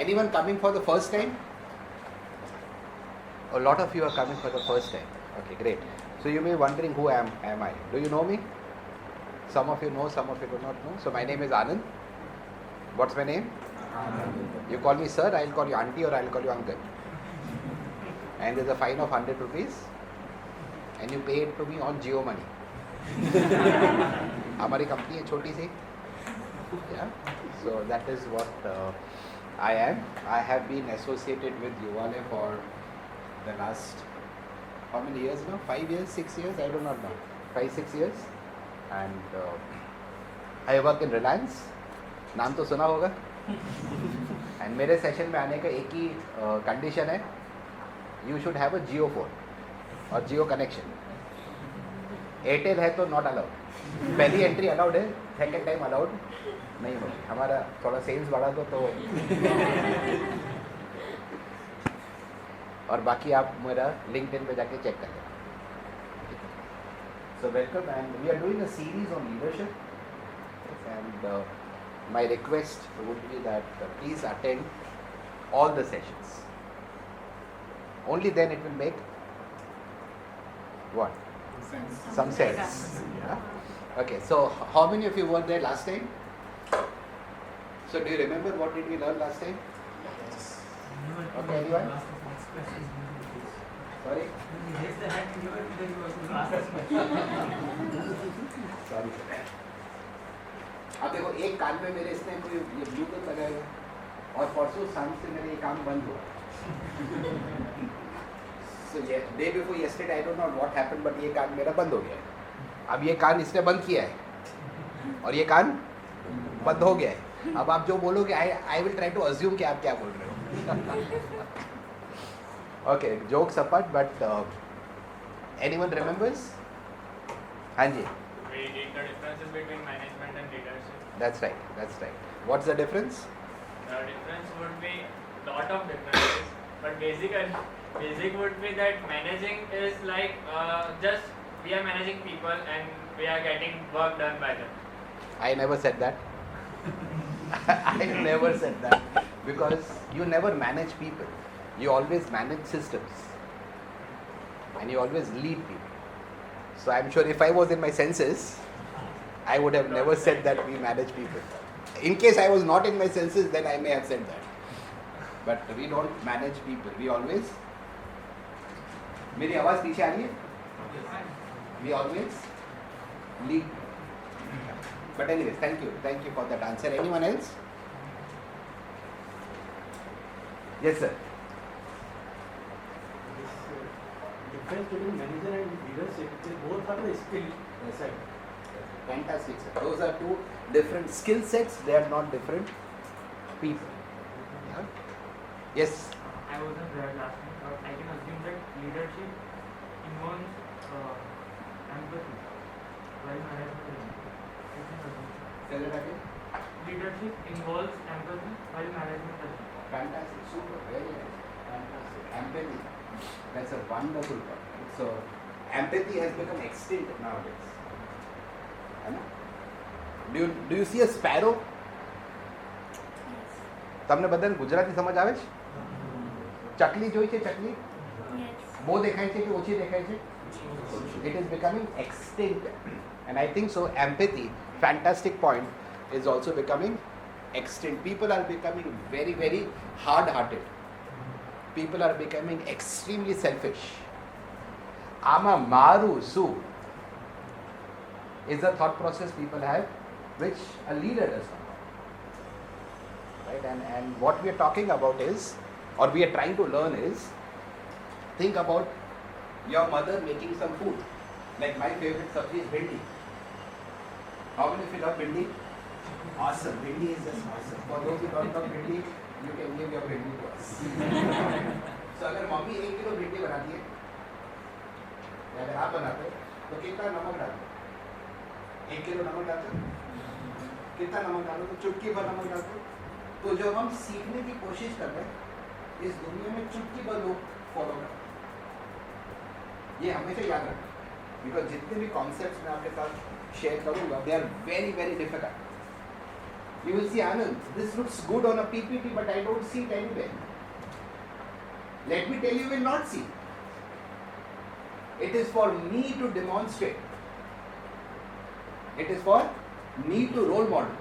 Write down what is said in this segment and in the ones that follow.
Anyone coming for the first time? A lot of you are coming for the first time. Okay, great. So you may be wondering who am I? Do you know me? Some of you know, some of you do not know. So my name is Anand. What's my name? Anand. You call me sir, I'll call you auntie or I'll call you uncle. And there's a fine of 100 rupees. And you pay it to me on Jio money. हमारी company है छोटी सी. Yeah. So that is what I am. I have been associated with Yuvalay for the last, how many years now? 5 years, 6 years? I do not know. 5-6 years. And I work in Reliance. नाम तो सुना होगा. And मेरे session में आने का एक ही condition है, you should have a Jio phone और Jio connection. एयरटेल है तो नॉट अलाउड. पहली एंट्री अलाउड है, सेकेंड टाइम अलाउड नहीं होगी. हमारा थोड़ा सेल्स बढ़ा दो तो और बाकी आप मेरा लिंक्डइन पे जाके चेक कर लेना. So welcome and we are doing a series on leadership and my request would be that please attend all the sessions. Only then it will make what? Some sense. Yeah? Okay, so how many of you were there last time? So do you remember what did we learn last time? Okay, anyone? Sorry? Sorry for that. अब देखो एक कान में मेरे इसने कोई ये Bluetooth लगाया और परसों शाम से मेरे ये काम बंद हुआ. So day before yesterday I don't know what happened but ये कान मेरा बंद हो गया है. अब ये कान इसने बंद किया है और ये कान बंद हो गया है. अब आप जो बोलोगे I will try to assume कि आप क्या बोल रहे हो. Okay, jokes apart, but anyone remembers? हाँ जी. We did the differences between management and leadership. That's right. That's right. What's the difference? The difference would be lot of differences, but basic would be that managing is like just we are managing people and we are getting work done by them. I never said that. I never said that because you never manage people. You always manage systems and you always lead people. So I'm sure if I was in my senses, I would have never said that we manage people. In case I was not in my senses, then I may have said that. But we don't manage people. We always. मेरी आवाज पीछे आ रही है? We always lead. But anyways, thank you for that answer. Anyone else? Yes, sir. Difference between manager and leadership, they both are the skill asset. Fantastic, sir. Those are two different skill sets. They are not different people. Yeah? Yes. I wasn't there last time, but I can assume that leadership involves empathy, while management doesn't. I can assume. Say that again. Leadership involves empathy, while management doesn't. Fantastic. Super. Very nice. Fantastic. Empathy. That's a wonderful point. So, empathy has become extinct nowadays. Do you see a sparrow? તમને બધાને ગુજરાતી સમજ આવે છે? ચકલી જોઈ છે? ચકલી બહુ દેખાય છે કે ઓછી દેખાય છે? It is becoming extinct and I think so empathy, fantastic point, is also becoming extinct. People are becoming very, very hard-hearted. People are becoming extremely selfish. આમાં મારું શું is the thought process people have, which a leader does not have. Right? And what we are talking about is, or we are trying to learn is, think about your mother making some food. Like my favorite sabji is bhindi. How many of you love bhindi? Awesome. Bhindi is just awesome. For those who don't love bhindi, you can give your bhindi to us. So अगर mummy 1 kilo भिंडी बनाती है, या अगर आप बनाते हो, तो कितना नमक डालते हो? 1 किलो नमक डालते हो? कितना नमक डालो? तो चुटकी भर नमक डालते हो. तो जब हम सीखने की कोशिश कर रहे हैं, इस दुनिया में चुटकी भर लोग फॉलो करते हैं. ये हमेशा याद रखना, बिकॉज जितने भी कॉन्सेप्ट्स मैं आपके साथ शेयर करूँगा, they are very very difficult. You will see, Anand, this looks good on a PPT, but I don't see it anywhere. Let me tell you, you will not see. It is for me to demonstrate. It is for me to role model.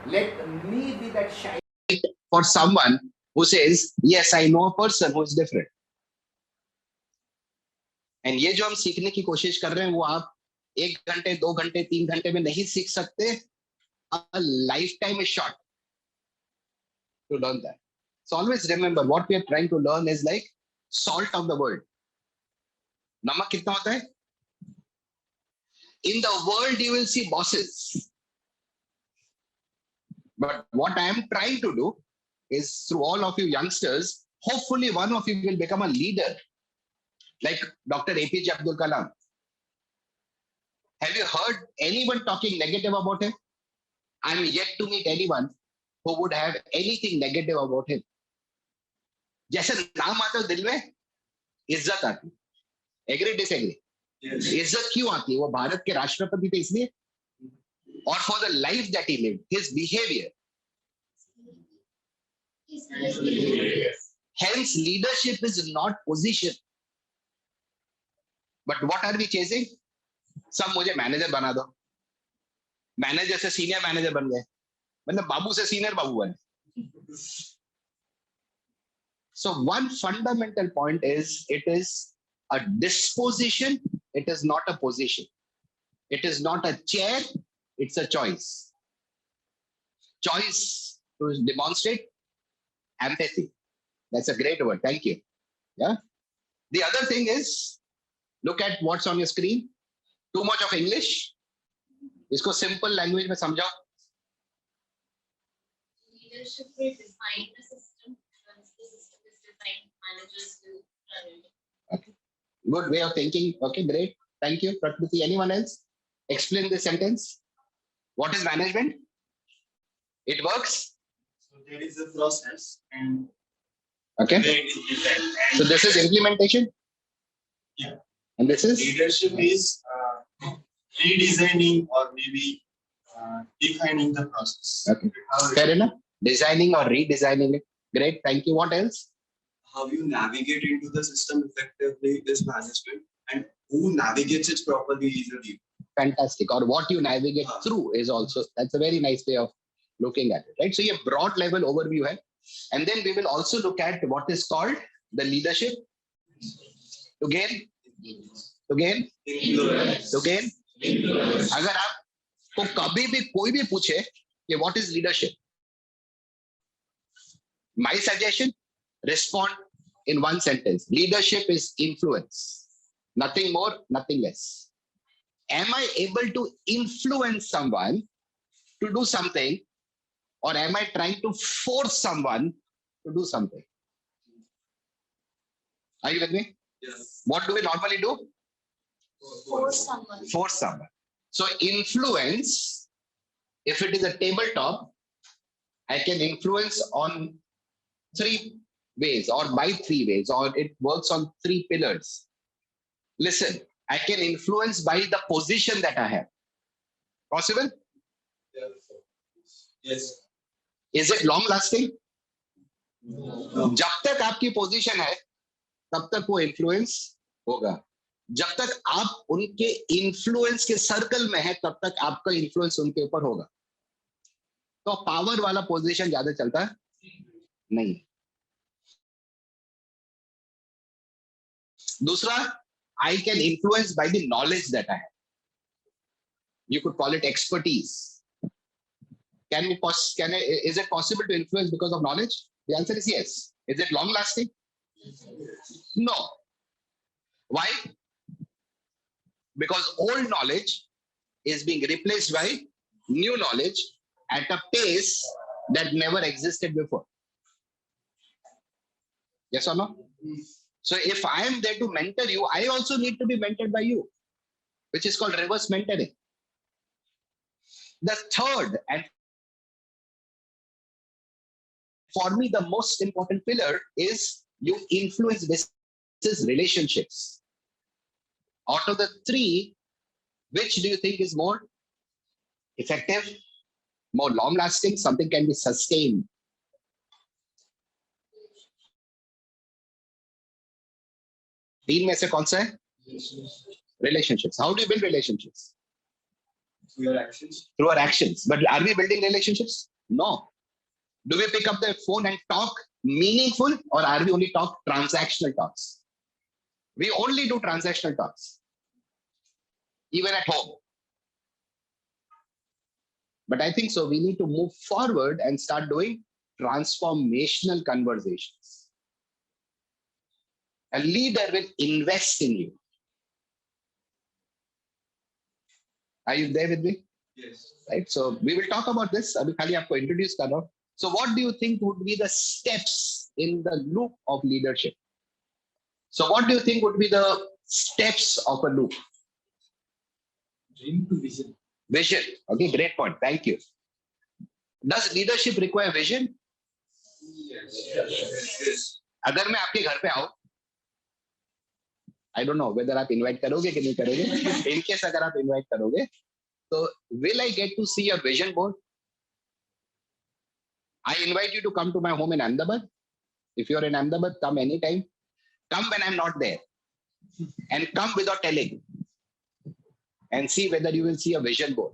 Let me be that shine for someone who says, yes, I know a person who is different. And ये जो हम सीखने की कोशिश कर रहे हैं वो आप 1 घंटे 2 घंटे 3 घंटे में नहीं सीख सकते. A lifetime is short to learn that. So always remember, what we are trying to learn is like salt of the world. नमक कितना होता है? In the world you will see bosses. But what I am trying to do is, through all of you youngsters, hopefully one of you will become a leader, like Dr. APJ Abdul Kalam. Have you heard anyone talking negative about him? I am yet to meet anyone who would have anything negative about him. जैसे नाम आता है दिल में इज्जत आती. Agree, disagree? Yes. इज्जत क्यों आती है? वो भारत के राष्ट्रपति थे इसलिए, or for the life that he lived, his behavior. Hence, leadership is not position. But what are we chasing? सब मुझे मैनेजर बना दो. मैनेजर से सीनियर मैनेजर बन गए, मतलब बाबू से सीनियर बाबू बने. So one fundamental point is, it is a disposition, it is not a position. It is not a chair, it's a choice. Choice to demonstrate empathy. That's a great word. Thank you. Yeah. The other thing is, look at what's on your screen. Too much of English. इसको simple language में समझाओ. Leadership will define the system. Once the system is defined, managers will run it. Okay. Good way of thinking. Okay, great. Thank you. Prakriti, anyone else? Explain this sentence. What is management? It works. So there is a process, and Okay. where it is designed. So this is implementation. Yeah. And this is Leadership is redesigning or maybe defining the process. Okay. How, fair enough. Designing or redesigning it. Great. Thank you. What else? how you navigate into the system effectively is management, and who navigates it properly is a leader. Fantastic. Or what you navigate through is also, that's a very nice way of looking at it, right? So, a broad level overview hai. And then we will also look at what is called the leadership. Again, अगर आपको कभी भी कोई भी पूछे कि what is leadership, my suggestion, respond in one sentence. Leadership is influence. Nothing more, nothing less. Am I able to influence someone to do something, or am I trying to force someone to do something? Are you with me? Yes. What do we normally do? Force someone. Force someone. So influence, if it is a tabletop, I can influence on 3 ways or by 3 ways, or it works on 3 pillars. Listen, I can influence by the position that I have. Possible? Yes. Is it long lasting? No. जब तक आपकी position है तब तक वो influence होगा. जब तक आप उनके इन्फ्लुएंस के सर्कल में है तब तक आपका इन्फ्लुएंस उनके ऊपर होगा. तो पावर वाला पोजीशन ज्यादा चलता नहीं. दूसरा, I can influence by the knowledge that I have. You could call it expertise. Is it possible to influence because of knowledge? The answer is yes. Is it long lasting? No. Why? Because old knowledge is being replaced by new knowledge at a pace that never existed before. Yes or no? So if I am there to mentor you, I also need to be mentored by you, which is called reverse mentoring. The third, and for me the most important pillar, is you influence business relationships. Out of the 3, which do you think is more effective? more long lasting, something can be sustained. तीन में से कौन सा है? Relationships. How do you build relationships? Through your actions. Through our actions. But are we building relationships? No. Do we pick up the phone and talk meaningful, or are we only talk transactional talks? We only do transactional talks, even at home. But I think so we need to move forward and start doing transformational conversations. A leader will invest in you. Are you there with me? Yes. Right. So we will talk about this. Abhi khali aapko introduce kar raha hu. So what do you think would be the steps in the loop of leadership? So what do you think would be the steps of a loop? Dream to vision. Vision. Okay, great point. Thank you. Does leadership require vision? Yes. अगर मैं आपके घर पे आऊं, I don't know whether आप invite करोगे कि नहीं करोगे. In case अगर आप invite करोगे, तो will I get to see a vision board? I invite you to come to my home in Ahmedabad. If you're in Ahmedabad, come anytime. Come when I'm not there. And come without telling. And see whether you will see a vision board.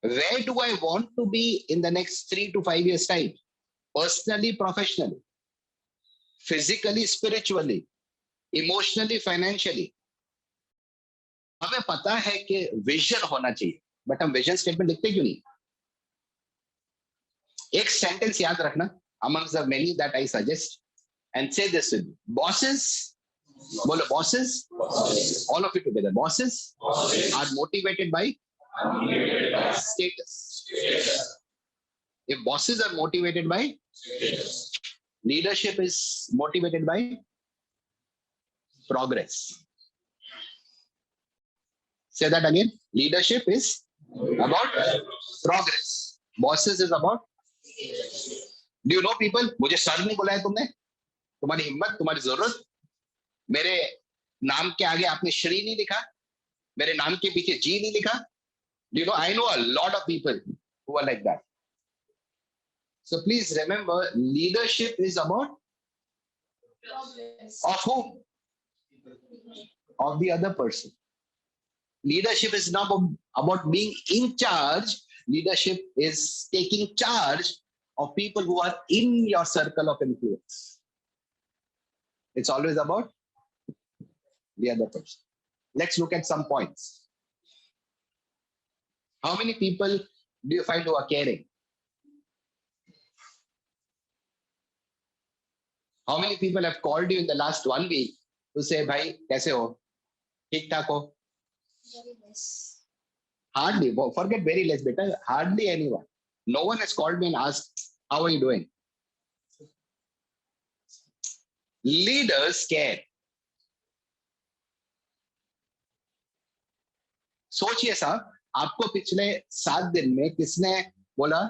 Where do I want to be in the next 3 to 5 years' time? Personally, professionally, physically, spiritually, emotionally, financially. हमें पता है कि vision होना चाहिए, but हम vision statement लिखते क्यों नहीं? एक सेंटेंस याद रखना, amongst the many that I suggest, and say this with me. Bosses, बोलो bosses, all of it together. Bosses are motivated by status. If bosses are motivated by leadership is motivated by progress. Say that again. Leadership is about progress. Bosses is about. Do you know people? मुझे sir नहीं बुलाया तुमने, तुम्हारी हिम्मत, तुम्हारी जरूरत. मेरे नाम के आगे आपने श्री नहीं लिखा, मेरे नाम के पीछे जी नहीं लिखा. Do you know? I know a lot of people who are like that. So please remember, leadership is about Progress. of whom? Of the other person. Leadership is not about being in charge. Leadership is taking charge of people who are in your circle of influence. It's always about the other person. Let's look at some points. How many people do you find who are caring? How many people have called you in the last 1 week to say, "Bhai, kaise ho? Theek thaak ho?" Very less. Hardly. Forget very less, beta. Hardly anyone. No one has called me and asked, "How are you doing?" Leaders care. सोचिए साहब, आपको पिछले 7 दिन में किसने बोला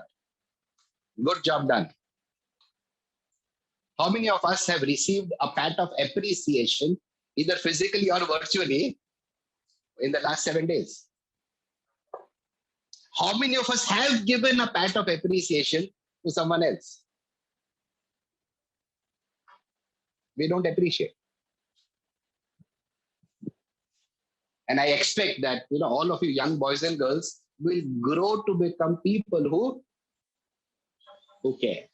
good job done? How many of us have received a pat of appreciation, either physically or virtually, in the last 7 days? How many of us have given a pat of appreciation to someone else? We don't appreciate. And I expect that all of you young boys and girls will grow to become people who care.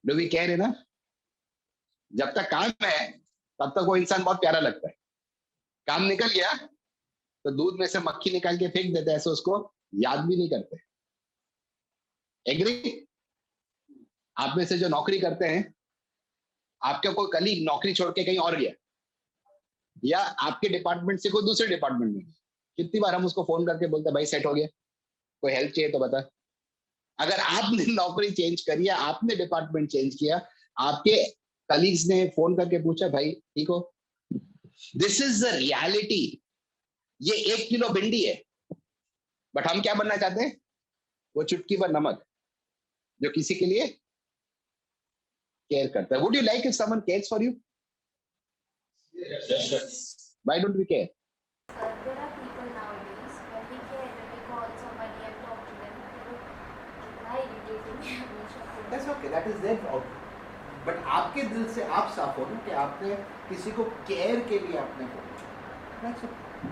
Do we care enough? जब तक काम है तब तक वो इंसान बहुत प्यारा लगता है. काम निकल गया तो दूध में से मक्खी निकाल के फेंक देते हैं, ऐसे उसको याद भी नहीं करते. एग्री? आप में से जो नौकरी करते हैं, आपका कोई कलीग नौकरी छोड़ के कहीं और गया, या आपके डिपार्टमेंट से कोई दूसरे डिपार्टमेंट में, कितनी बार हम उसको फोन करके बोलते हैं, भाई सेट हो गया, कोई हेल्प चाहिए तो बता. अगर आपने नौकरी चेंज करी या आपने डिपार्टमेंट चेंज किया, आपके कलीग्स ने फोन करके पूछा, भाई ठीक हो? This is the reality. ये 1 किलो भिंडी है, बट हम क्या बनना चाहते हैं? वो चुटकी भर नमक जो किसी के लिए केयर करता है. Would you like if someone cares for you? Why don't we care? There are people nowadays when we care, when we call That's okay. That is their output. But आपके दिल से आप साफ हो ना कि आपने किसी को केयर के लिए आपने बोला. That's okay.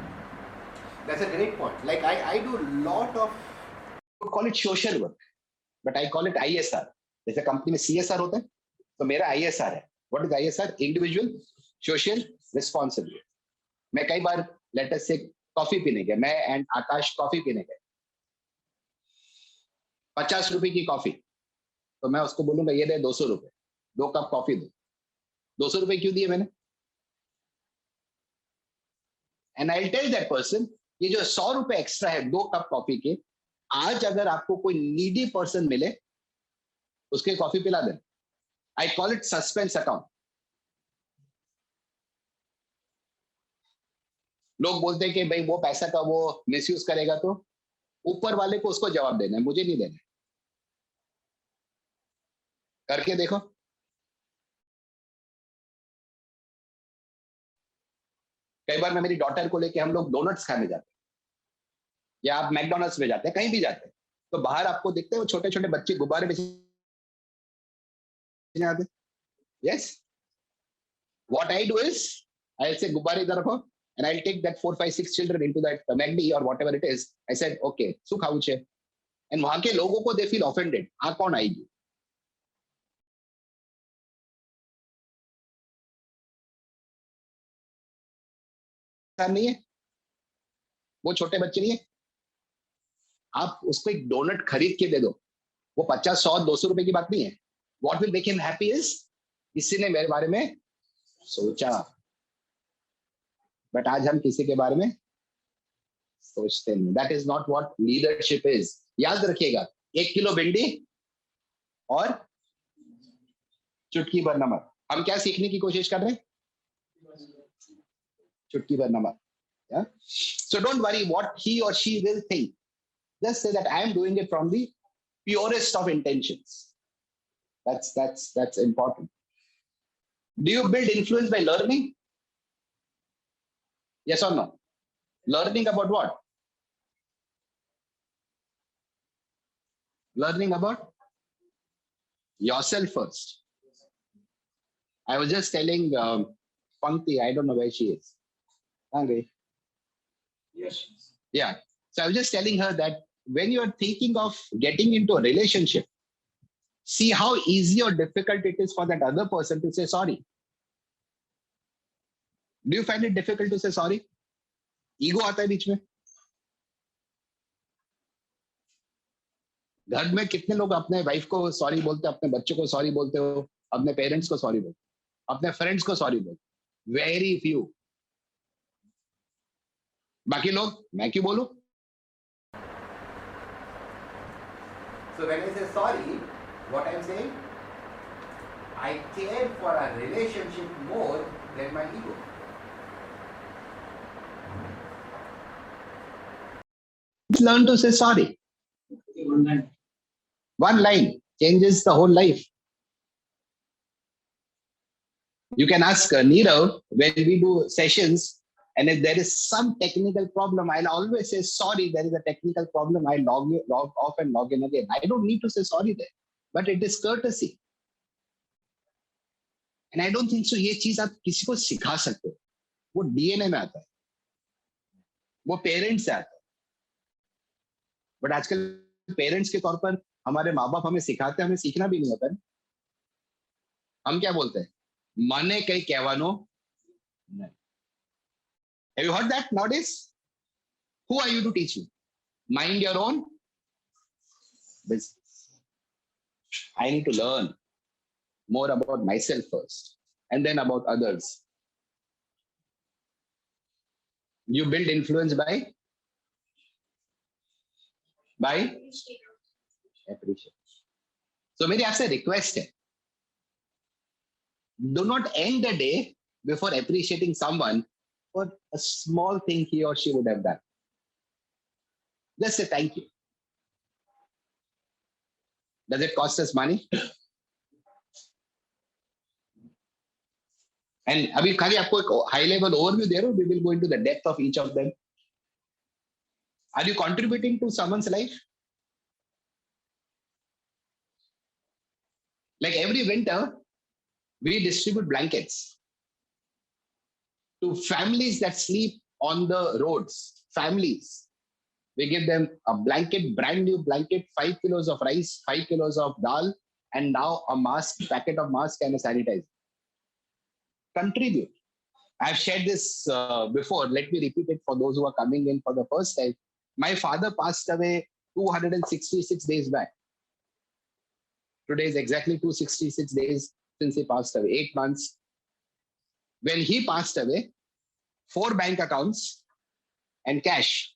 That's a great point. Like I do a lot of, I would call it social work, but I call it ISR. जैसे कंपनी में CSR होता है, तो मेरा ISR है. What is ISR? Individual Social Responsibility. मैं कई बार letter से कॉफी पीने गए, मैं एंड आकाश कॉफी पीने गए, 50 रुपए की कॉफी, तो मैं उसको बोलूंगा ये दे 200 रुपए, 2 कप कॉफी दो. 200 रुपए क्यों दिए मैंने? And I tell that person, ये जो 100 रुपए एक्स्ट्रा है 2 कप कॉफी के, आज अगर आपको कोई नीडी पर्सन मिले उसके कॉफी पिला दें. I call it suspense account. लोग बोलते हैं कि भाई वो पैसा का वो मिसयूज करेगा, तो ऊपर वाले को उसको जवाब देना है, मुझे नहीं देना. करके देखो. कई बार मैं मेरी डॉटर को लेके हम लोग डोनट्स खाने जाते हैं, या आप मैकडोनल्ड्स में जाते हैं, कहीं भी जाते हैं, तो बाहर आपको दिखते हैं वो छोटे छोटे बच्चे गुब्बारे बेचने आते हैं. Yes, what I do is I से गुब्बारे इधर रखो, and I'll take that 4, 5, 6 children into that McD or whatever it is. I said, okay, su खाऊ छे. And वहां के लोगों को they feel offended. आ कौन आएगी? नहीं है, वो छोटे बच्चे नहीं है. आप उसको एक डोनट खरीद के दे दो, वो 50, 100, 200 रुपए की बात नहीं है. What will make him happy is किसी ने मेरे बारे में सोचा. बट आज हम किसी के बारे में सोचते नहीं. That is not what leadership is. याद रखिएगा, 1 किलो भिंडी और चुटकी भर नमक. हम क्या सीखने की कोशिश कर रहे हैं? चुटकी भर नमक. So don't worry what he or she will think. Just say that I am doing it from the purest of intentions. That's important. Do you build influence by learning? Yes or no? Learning about what? Learning about yourself first. I was just telling Pankti, I don't know where she is. Okay. Yes. Yeah. So I was just telling her that when you are thinking of getting into a relationship, see how easy or difficult it is for that other person to say sorry. Do you find it difficult to say sorry? Ego आता है बीच में. घर में कितने लोग अपने wife को sorry बोलते हो, अपने बच्चों को सॉरी बोलते हो, अपने पेरेंट्स को सॉरी बोलते हो, अपने फ्रेंड्स को सॉरी बोलते हो? Very few. बाकी लोग मैं क्यों बोलूं? So when I say sorry, what I'm saying, I care for a relationship more than my ego. Learn to say sorry. One line changes the whole life. You can ask Nirav when we do sessions, and if there is some technical problem, I'll always say sorry. There is a technical problem. I log off and log in again. I don't need to say sorry there, but it is courtesy. And I don't think so. ये चीज आप किसी को सिखा सकते हो. वो DNA में आता है, वो पेरेंट्स से आता है. बट आजकल पेरेंट्स के तौर पर हमारे माँ बाप हमें सिखाते हैं, हमें सीखना भी नहीं होता है. हम क्या बोलते हैं? माने कई कहवानो नहीं. Have you heard that nowadays? Who are you to teach me? Mind your own business. I need to learn more about myself first, and then about others. You build influence by appreciation. So मेरी आपसे request है, do not end the day before appreciating someone for a small thing he or she would have done. Just say thank you. Does it cost us money? And अभी खाली आपको एक high level overview दे रहा हूँ. We will go into the depth of each of them. Are you contributing to someone's life? Like every winter, we distribute blankets to families that sleep on the roads. Families. We give them a blanket, brand new blanket, 5 kilos of rice, 5 kilos of dal, and now a mask, packet of mask and a sanitizer. Contribute. I've shared this before. Let me repeat it for those who are coming in for the first time. My father passed away 266 days back. Today is exactly 266 days since he passed away, 8 months. When he passed away, 4 bank accounts and cash.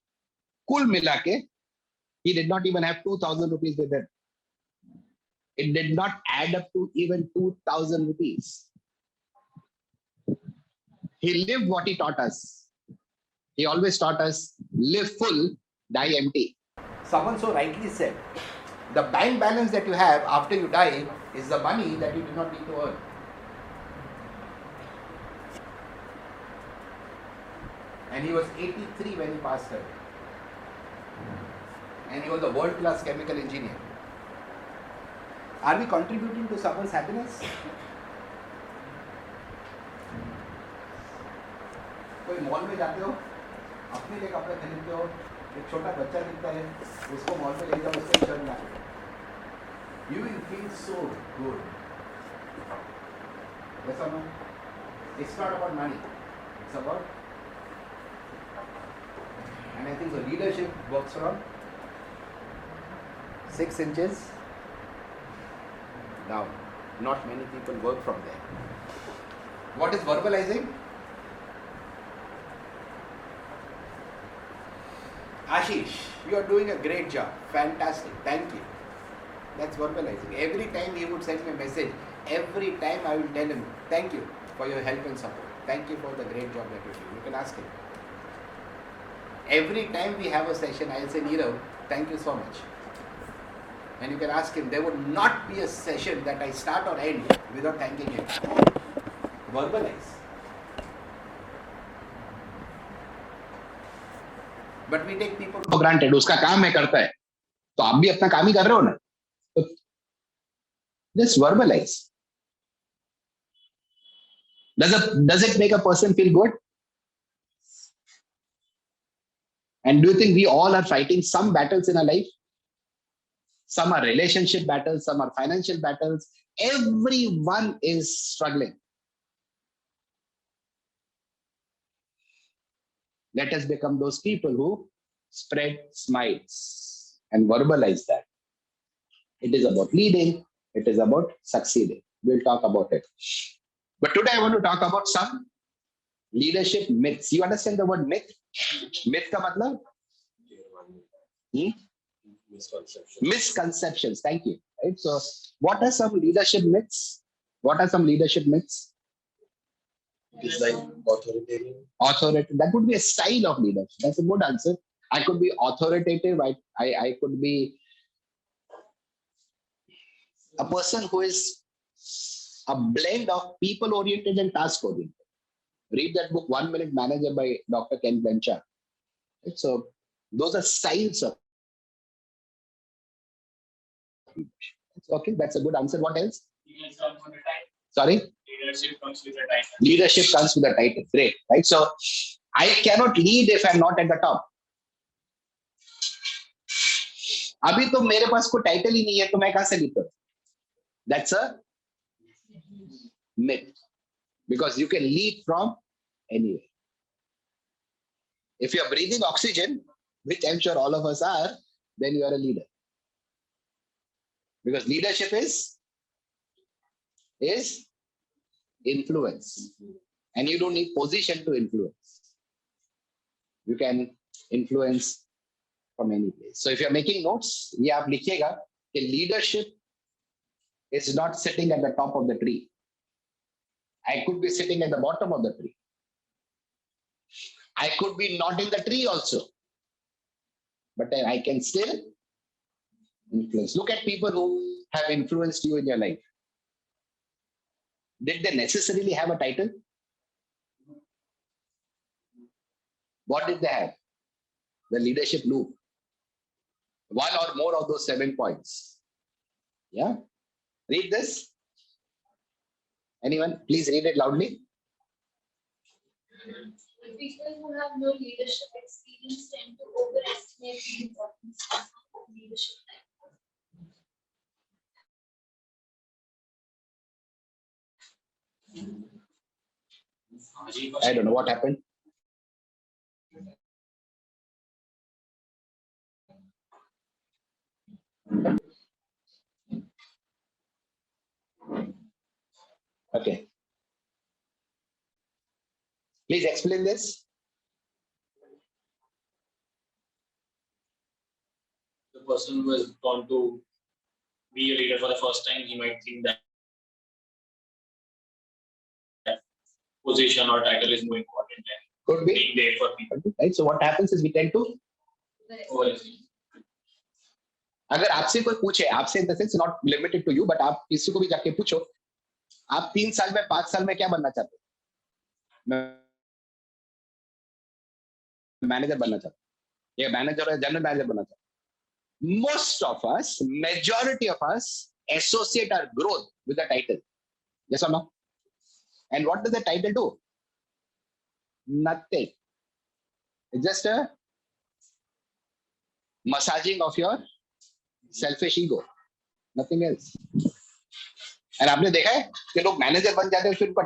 Kul milake, he did not even have 2,000 rupees with him. It did not add up to even 2,000 rupees. He lived what he taught us. He always taught us, live full, die empty. Someone so rightly said, the bank balance that you have after you die is the money that you did not need to earn. And he was 83 when he passed away. And he was a world-class chemical engineer. Are we contributing to someone's happiness? कोई mall में जाते हो, अपने लिए कपड़े खरीदते हो, एक छोटा बच्चा दिखता है, उसको मॉल में ले जाओ, उसको शर्ट ला, you will feel so good. Yes or no? It's not about money. It's about, and I think the leadership works from 6 inches down. Not many people work from there. What is verbalizing? Ashish, you are doing a great job. Fantastic. Thank you. That's verbalizing. Every time he would send me a message, every time I will tell him, thank you for your help and support. Thank you for the great job that you do. You can ask him. Every time we have a session, I will say, Nirav, thank you so much. And you can ask him, there would not be a session that I start or end without thanking him. Verbalize. But we take people for granted. उसका काम है करता है, तो आप भी अपना काम ही कर रहे हो ना? तो just verbalize. Does it make a person feel good? And do you think we all are fighting some battles in our life? Some are relationship battles, some are financial battles. Everyone is struggling. Let us become those people who spread smiles and verbalize that. It is about leading. It is about succeeding. We'll talk about it. But today I want to talk about some leadership myths. You understand the word myth? Myth ka matlab? Misconceptions. Thank you. Right? So, what are some leadership myths? What are some leadership myths? It's like authoritarian. Authoritative. That would be a style of leadership. That's a good answer. I could be authoritative. I could be a person who is a blend of people-oriented and task-oriented. Read that book, 1 Minute Manager by Dr. Ken Blanchard. Right? So those are styles of leadership. Okay, that's a good answer. What else? Sorry? Leadership comes with a title. Leadership comes with a title. Great. Right? So I cannot lead if I'm not at the top. अभी तो मेरे पास कोई title ही नहीं है, तो मैं कहां से लीड करूं? That's a myth. Because you can lead from anywhere. If you are breathing oxygen, which I'm sure all of us are, then you are a leader. Because leadership is influence. And you don't need position to influence. You can influence from any place. So if you're making notes, ये आप लिखिएगा कि leadership is not sitting at the top of the tree. I could be sitting at the bottom of the tree. I could be not in the tree also. But I can still influence. Look at people who have influenced you in your life. Did they necessarily have a title? What did they have? The leadership loop. One or more of those 7 points. Yeah? Read this. Anyone? Please read it loudly. People who have no leadership experience tend to overestimate the importance of leadership. I don't know what happened. Okay. Please explain this. The person who has gone to be a leader for the first time, he might think that position or title is more important than Could be. being there for people. Right. So what happens is we tend to. अगर आपसे कोई पूछे, आपसे in the sense not limited to you, but आप किसी को भी जाके पूछो, आप 3 साल में 5 साल में क्या बनना चाहते हो? मैनेजर बनना चाहते हो, या मैनेजर या जनरल मैनेजर बनना चाहते हो? Most of us, majority of us associate our growth with the title. Yes or no? And what does the title do? Nothing. It's just a massaging of your selfish ego. Nothing else. And आपने देखा है कि लोग manager बन जाते हैं, फिर उनका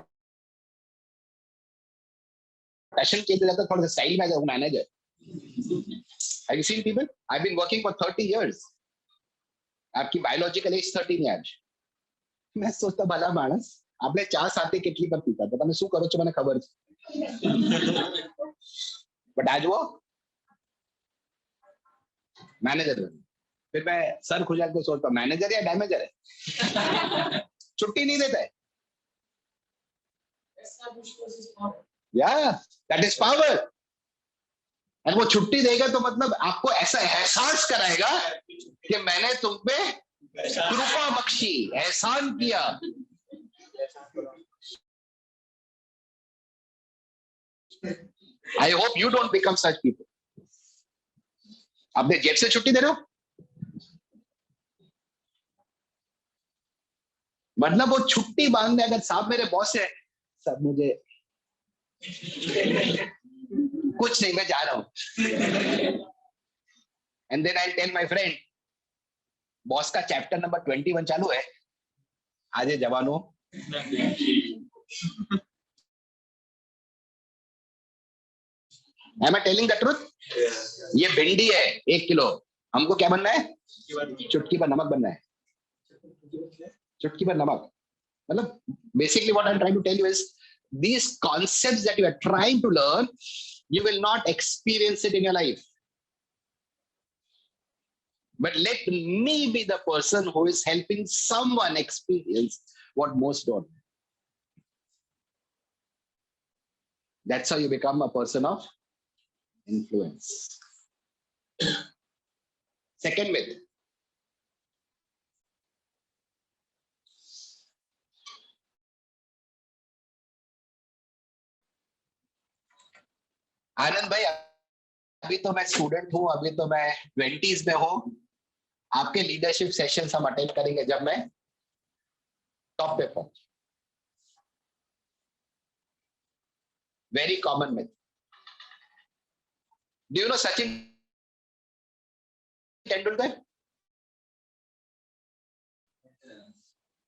पैशन चेंज हो जाता है, थोड़ा सा स्टाइल में आ जाता है manager. Have you seen people? I've been working for 30 years. आपकी बायोलॉजिकल एज 13 है आज. मैं सोचता भला मानस આપણે ચા સાથે કેટલી પર પીતા હતા, તમે શું કરો છો મને ખબર છે, બટ આજ वो मैनेजर बन. फिर मैं सर खुजाल को सोचता मैनेजर या डैमेजर है, छुट्टी नहीं देता है. या दैट इज पावर. और वो छुट्टी देगा तो मतलब आपको ऐसा एहसास कराएगा कि मैंने तुम पे कृपा बख्शी, एहसान किया. I hope you don't become such people. अपने जेब से छुट्टी दे रहे हो, मतलब वो छुट्टी मांगने, अगर साहब मेरे बॉस है, सब मुझे कुछ नहीं, मैं जा रहा हूं. And then I tell my friend, boss का चैप्टर नंबर 21 चालू है, आज जवानों. Am I telling the truth? ये भिंडी है 1 किलो, हमको क्या बनना है? चुटकी पर नमक बनना है. चुटकी पर नमक. मतलब basically what I'm trying to tell you is these concepts that you are trying to learn, you will not experience it in your life. But let me be the person who is helping someone experience what most don't. That's how you become a person of influence. Second myth. आनंद भाई, अभी तो मैं student हूं, अभी तो मैं 20s में हूं. आपके लीडरशिप सेशंस हम अटेंड करेंगे जब मैं टॉप पे पहुंच. Very common myth. Do you know Sachin Tendulkar?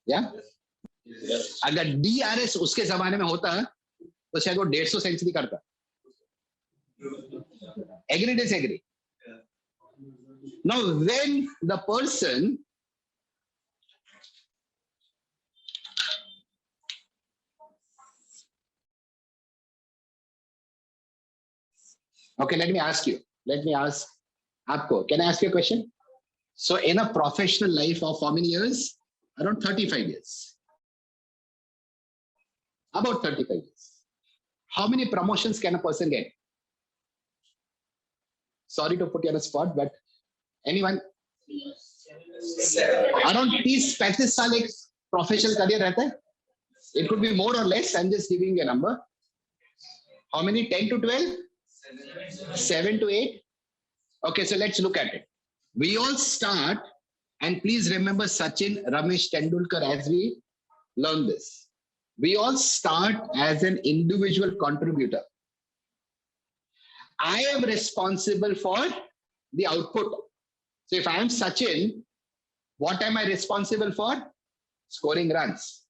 Yeah? अगर DRS उसके जमाने में होता तो शायद वो 150 सेंचुरी करता. Agree, disagree? Now, when the person okay, let me ask you. Let me ask Aapko. Can I ask you a question? So, in a professional life of how many years? Around 35 years. About 35 years. How many promotions can a person get? Sorry to put you on the spot, but anyone? Around 30-35 साल एक professional career रहता है. It could be more or less. I'm just giving you a number. How many? 10 to 12? 7 to 8? Okay, so let's look at it. We all start, and please remember Sachin, Ramesh Tendulkar as we learn this. We all start as an individual contributor. I am responsible for the output. So if I am Sachin, what am I responsible for? Scoring runs.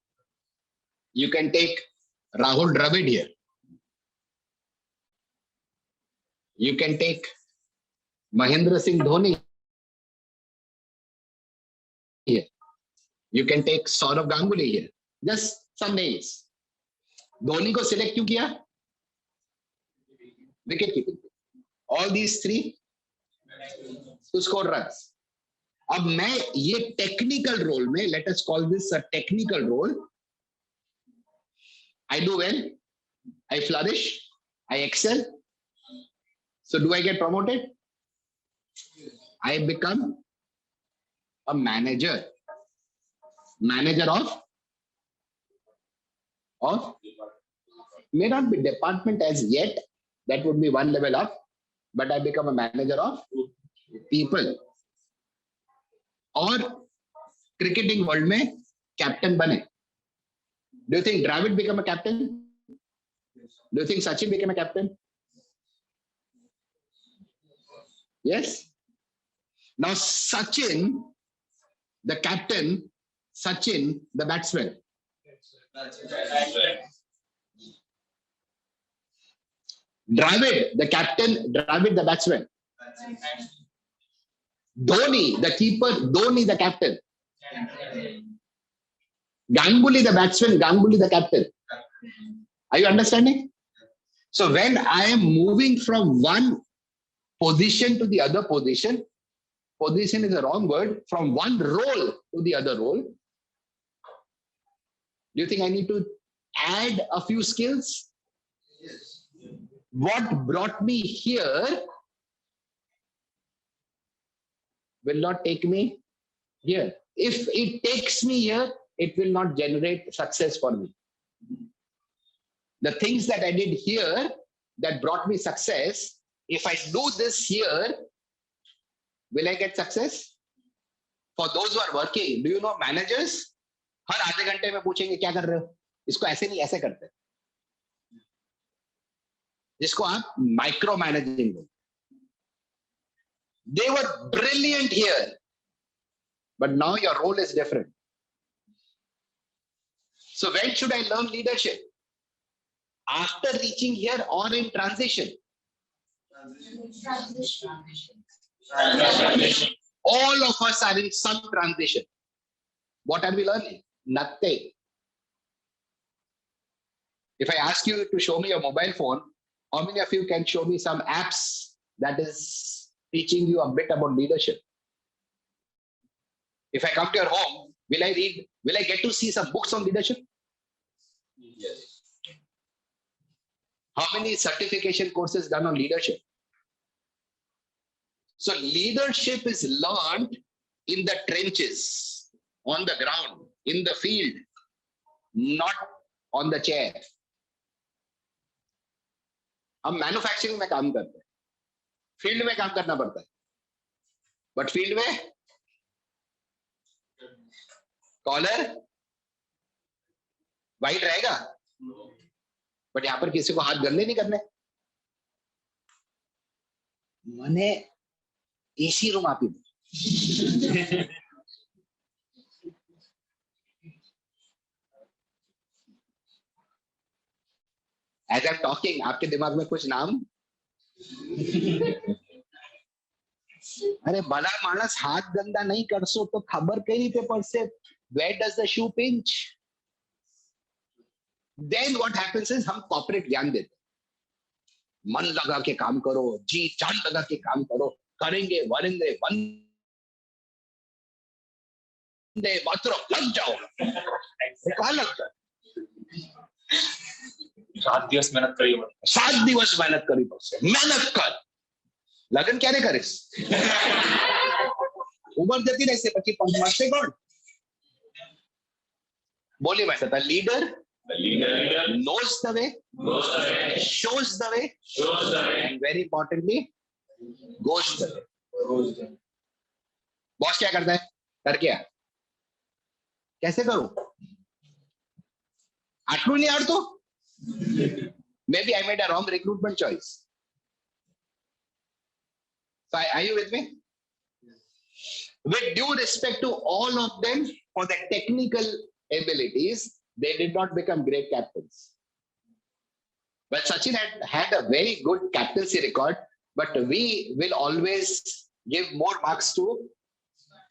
You can take Rahul Dravid here. You can take Mahendra Singh Dhoni here. You can take Saurav Ganguly here. Just some names. Dhoni को select क्यों किया? Wicket keeping. All these three to score runs. अब मैं ये technical role में, let us call this a technical role. I do well. I flourish. I excel. So do I get promoted? I become a manager. Manager of may not be department as yet. That would be one level up. But I become a manager of people. और cricketing world में captain बने. Do you think Dravid become a captain? Do you think Sachin became a captain? Yes. Now Sachin, the captain, Sachin, the batsman. Dravid, the captain, Dravid, the batsman. Dhoni, the keeper, Dhoni, the captain. Ganguly, the batsman, Ganguly, the captain. Are you understanding? So when I am moving from one position to the other position is a wrong word, from one role to the other role, do you think I need to add a few skills? Yes. What brought me here will not take me here. If it takes me here, it will not generate success for me. The things that I did here that brought me success, if I do this here, will I get success? For those who are working, do you know managers? हर आधे घंटे में पूछेंगे क्या कर रहे हो? इसको ऐसे नहीं ऐसे करते. जिसको आप माइक्रो मैनेजिंग बोलते. They were brilliant here, but now your role is different. So when should I learn leadership? After reaching here or in transition? Transition. All of us are in some transition. What are we learning? Nothing. If I ask you to show me your mobile phone, how many of you can show me some apps that is teaching you a bit about leadership? If I come to your home, will I read? Will I get to see some books on leadership? Yes. How many certification courses done on leadership? So leadership is learned in the trenches, on the ground, in the field, not on the chair. हम manufacturing में काम करते हैं, field में काम करना पड़ता है, बट फील्ड में कॉलर वाइट रहेगा, बट यहां पर किसी को हाथ गंदे नहीं करने. मैंने एसी रूम आप ही As I'm talking, आपके दिमाग में कुछ नाम? अरे बड़ा मानस हाथ गंदा नहीं कर सो तो खबर कहीं पे पड़ से where does the shoe pinch? Then what happens is हम corporate ज्ञान देते, मन लगा के काम करो, जी जान लगा के काम करो, करेंगे वरेंगे वंदे मातरम, लग जाओ. कहाँ लगता है? 7 दिवस मेहनत करी, 7 दिवस मेहनत करी, बस मेहनत कर, लगन क्या नहीं करिस. उम्र देती नहीं से पची मरते कौन? बोलिए मैं कहता leader knows the way, shows the way, and very importantly goes the way. Boss क्या करता है? कर क्या? कैसे करूं? આટલું નહીં આવડતું? Maybe I made a wrong recruitment choice. So are you with me? With due respect to all of them for their technical abilities, they did not become great captains. Well, Sachin had a very good captaincy record, but we will always give more marks to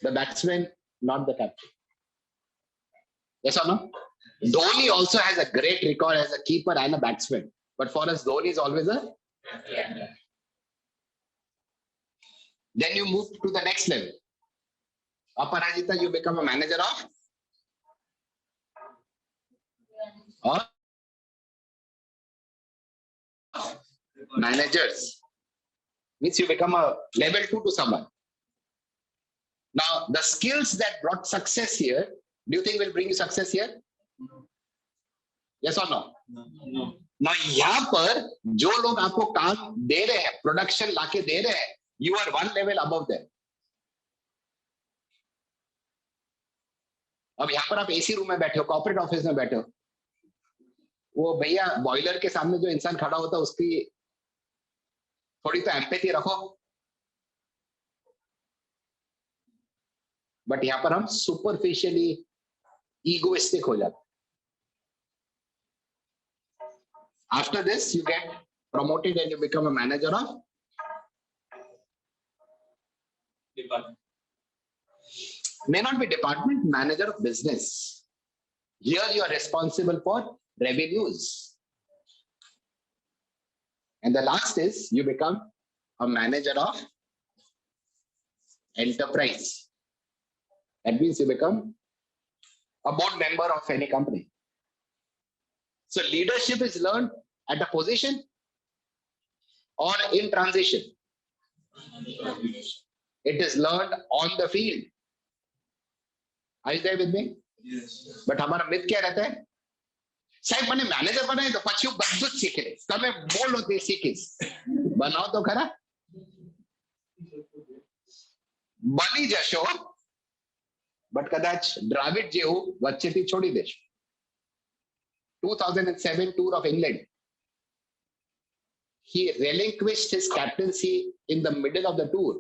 the batsman, not the captain. Yes or no? Dhoni also has a great record as a keeper and a batsman, but for us, Dhoni is always a captain. Then you move to the next level. Aparajita, you become a manager of managers. Means you become a level 2 to someone. Now, the skills that brought success here, do you think will bring you success here? Yes or no? No. Now, यहाँ पर जो लोग आपको काम दे रहे हैं, production लाके दे रहे हैं, you are one level above them. अब यहाँ पर आप एसी रूम में बैठे हो, कॉर्पोरेट ऑफिस में बैठे हो, वो भैया बॉयलर के सामने जो इंसान खड़ा होता है उसकी थोड़ी तो एम्पैथी रखो. बट यहाँ पर हम सुपरफिशियली ईगोइस्टिक हो जाते. After this, you get promoted and you become a manager of Department. may not be department, manager of business. Here you are responsible for revenues. And the last is you become a manager of enterprise. That means you become a board member of any company. So leadership is learned at a position or in transition. It is learned on the field. Are you there with me? Yes. But हमारा myth क्या रहता है? साहब मैंने manager बनाए तो પછી બધું જ શીખી લઈશ. તમે બોલો તે શીખીશ. બનાવો તો ખરા. બની જશો, બટ કદાચ દ્રાવિડ જેવું વચ્ચેથી છોડી દેશો. 2007 tour of England. He relinquished his captaincy in the middle of the tour.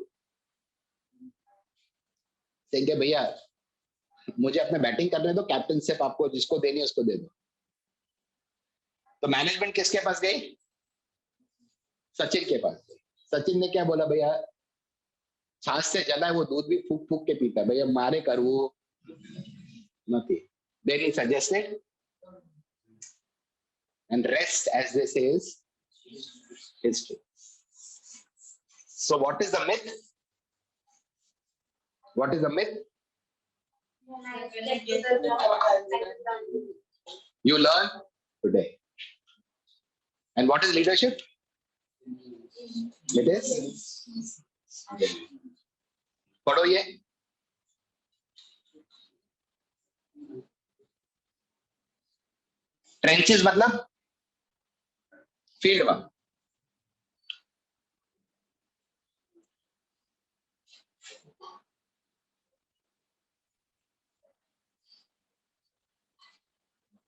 saying भैया मुझे अपने बैटिंग करने दो, कैप्टनशिप आपको जिसको देनी है उसको दे दो. तो मैनेजमेंट किसके पास गई? सचिन के पास गई. सचिन ने क्या बोला? भैया छाछ से ज्यादा है वो दूध भी फूक फूक के पीता है, भैया मारे कर वो नहीं. Then he suggested, and rest, as they say, is history. So what is the myth? What is the myth? You learn today. And what is leadership? It is पढ़ो ये. ट्रेंचेस मतलब फील्ड वर्क.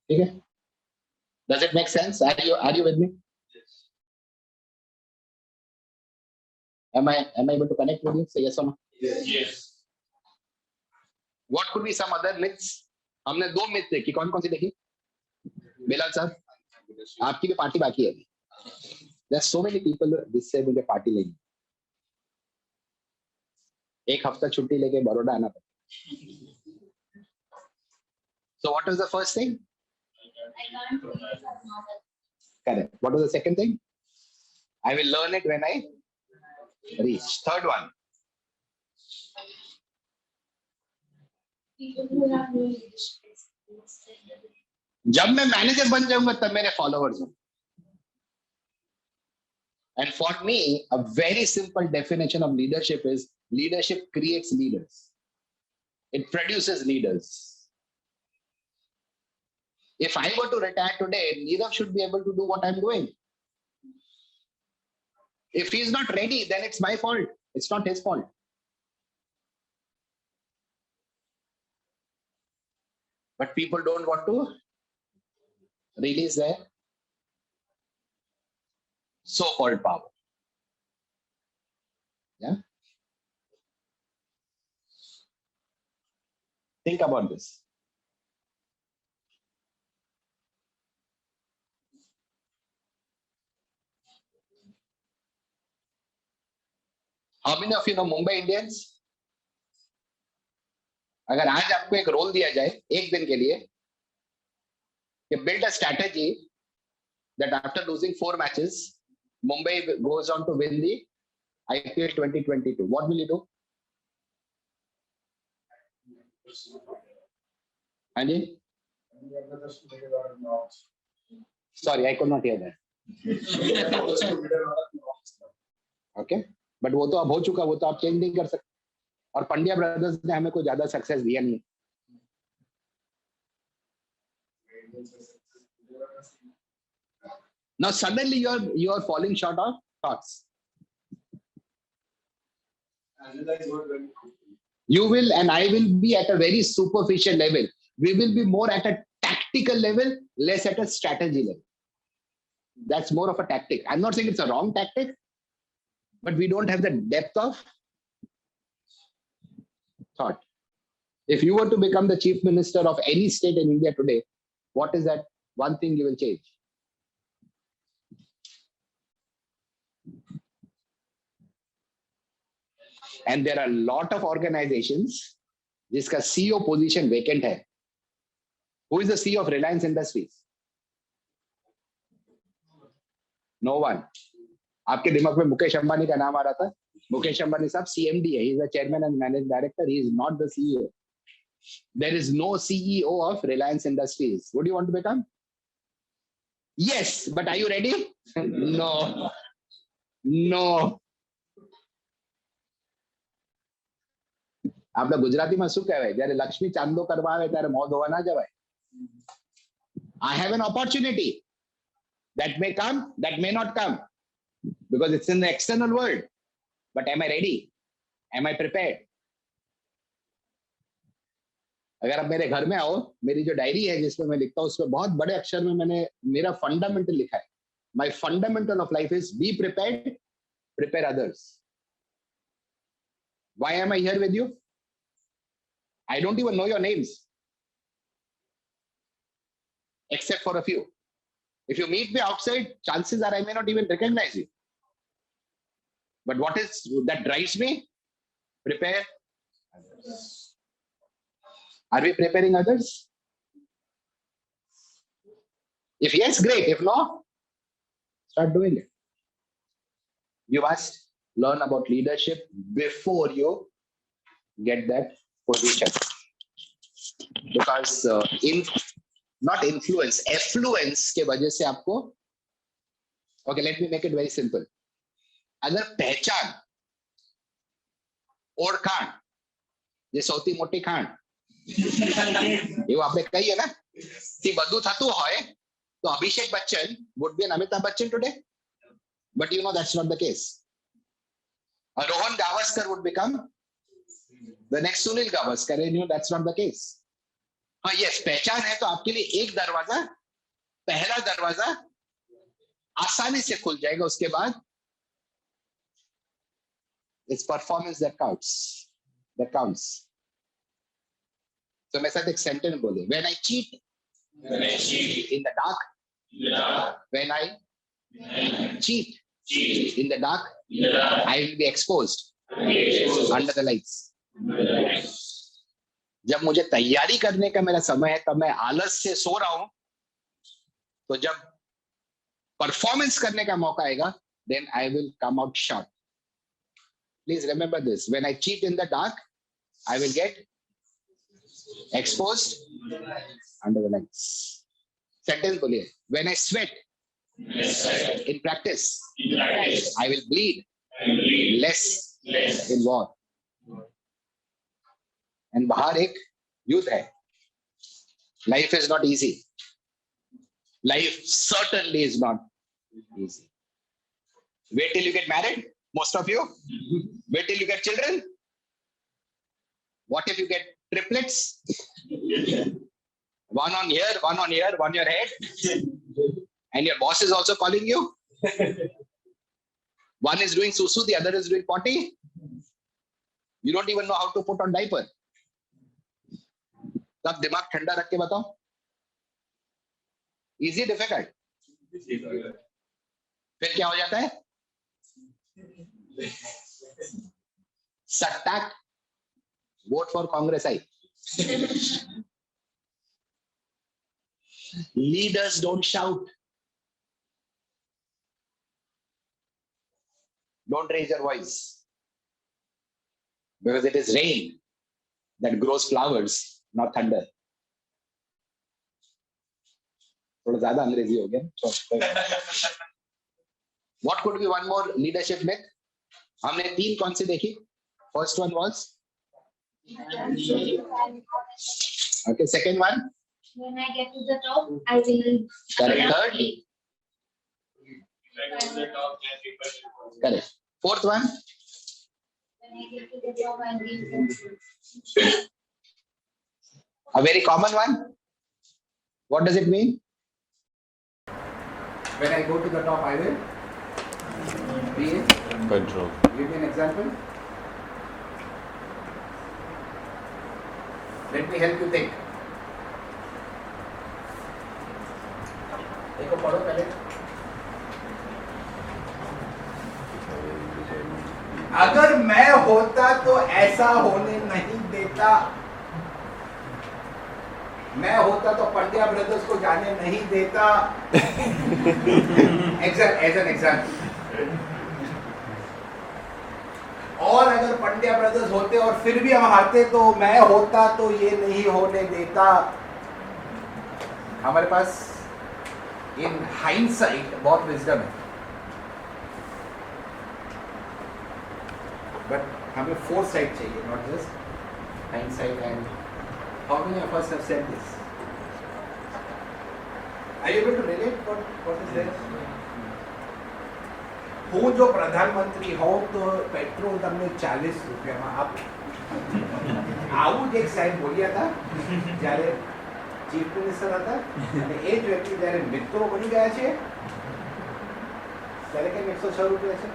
ठीक है? Does it make sense? Are you with me? Am I able to connect with you? Say yes or no? Yes. What could be some other myths? हमने 2 myths देखी. कौन कौन सी देखी? बिलाल साहब, आपकी भी पार्टी बाकी है. There are so many people जिससे मुझे पार्टी लेनी. एक हफ्ता छुट्टी लेके बड़ौदा आना पड़ा. So what was the first thing? I can't read it or not. Correct. What was the second thing? I will learn it when I reach. Third one. People who have no leadership experience. जब मैं manager बन जाऊंगा तब मेरे followers होंगे. And for me, a very simple definition of leadership is leadership creates leaders. It produces leaders. If I were to retire today, Nirav should be able to do what I'm doing. If he's not ready, then it's my fault. It's not his fault. But people don't want to release their so-called power. Yeah. Think about this. How many of you know Mumbai Indians? अगर आज आपको एक role दिया जाए एक दिन के लिए कि build a strategy that after losing 4 matches Mumbai goes on to win the IPL 2022, what will you do? Anji? Sorry, I could not hear that. Okay, but वो तो अब हो चुका, वो तो आप चेंज नहीं कर सकते और पंड्या ब्रदर्स ने हमें कोई ज्यादा सक्सेस दिया नहीं. Now suddenly you are falling short of thoughts. You will and I will be at a very superficial level. We will be more at a tactical level, less at a strategy level. That's more of a tactic. I'm not saying it's a wrong tactic, but we don't have the depth of thought. If you were to become the chief minister of any state in India today, what is that one thing you will change? And there are a lot of organizations जिसका CEO position vacant है. Who is the CEO of Reliance Industries? No one. आपके दिमाग में मुकेश अंबानी का नाम आ रहा था. मुकेश अंबानी साहब CMD है. He is the chairman and managing director. He is not the CEO. There is no CEO of Reliance Industries. Would you want to become? Yes, but are you ready? No. No. આપણે ગુજરાતીમાં શું કહેવાય જ્યારે લક્ષ્મી ચાંદલો કરવા આવે ત્યારે મોં ધોવા ના જવાય. I have an opportunity that may come, that may not come, because it's in the external world. But am I ready? Am I prepared? अगर आप मेरे घर में आओ, मेरी जो डायरी है जिसमें मैं लिखता हूँ उसमें बहुत बड़े अक्षर में मैंने मेरा फंडामेंटल लिखा है. My fundamental of life is be prepared, prepare others. Why am I here with you? I don't even know your names, except for a few. If you meet me outside, chances are I may not even recognize you. But what is that drives me? Prepare others. Are we preparing others? If yes, great. If no, start doing it. You must learn about leadership before you get that position. Because not influence, affluence के वजह से आपको, okay, let me make it very simple. अगर पहचान ओळखाण જે સૌથી મોટી ખાણ એવું આપણે કહીએ ને તે બધું થતું હોય તો Abhishek Bachchan would be an Amitabh Bachchan today, but you know that's not the case. Rohan Gavaskar would become the next Sunil Gavaskar, and you know that's not the case. हाँ yes, पहचान है तो आपके लिए एक दरवाजा, पहला दरवाजा आसानी से खुल जाएगा. उसके बाद it's performance that counts, that counts. So मेरे साथ एक सेंटेंस बोले, when I cheat in the dark, when I cheat in the dark, I will be exposed under the lights. जब मुझे तैयारी करने का मेरा समय है तब मैं आलस से सो रहा हूं, तो जब परफॉर्मेंस करने का मौका आएगा, then I will come out short. Please remember this. When I cheat in the dark, I will get exposed under the lights. Sentence बोलिए. When I sweat in practice, I will bleed less in war. And बाहर एक युद्ध है. Life is not easy. Life certainly is not easy. Wait till you get married, most of you. Wait till you get children. What if you get triplets? One on here, one on here, one on your head. And your boss is also calling you. One is doing susu, the other is doing potty. You don't even know how to put on diaper. तब दिमाग ठंडा रख के बताओ. Easy, difficult. फिर क्या हो जाता है? Sattak. Vote for Congress. I. Leaders don't shout. Don't raise your voice. Because it is rain that grows flowers, not thunder. थोड़ा ज़्यादा अंग्रेजी हो गया. What could be one more leadership myth? हमने 3 कौन सी देखी? First one was? Okay, second one? When I get to the top, I will. Correct. Third? Correct. Fourth one? When I get to the top, I will. A very common one? What does it mean? When I go to the top, I will be in control. Give me an example. Let me help you think. देखो पढ़ो पहले. अगर मैं होता तो ऐसा होने नहीं देता. मैं होता तो पंड्या ब्रदर्स को जाने नहीं देता. As an example. और अगर पंड्या ब्रदर्स होते और फिर भी हम हारते तो मैं होता तो ये नहीं होने देता. हमारे पास इन हाइंडसाइट बहुत विजडम है, बट हमें फोरसाइट चाहिए, not just hindsight. And how many of us have said this? Are you able to relate what is this? હું જો પ્રધાનમંત્રી હોઉં તો પેટ્રોલ તમને 40 રૂપિયામાં આપું. આવું જ એક સાહેબ બોલ્યા હતા જ્યારે ચીફ મિનિસ્ટર હતા, અને એ જ વ્યક્તિ જ્યારે મિત્રો બની ગયા છે ત્યારે કેમ 106 રૂપિયા છે?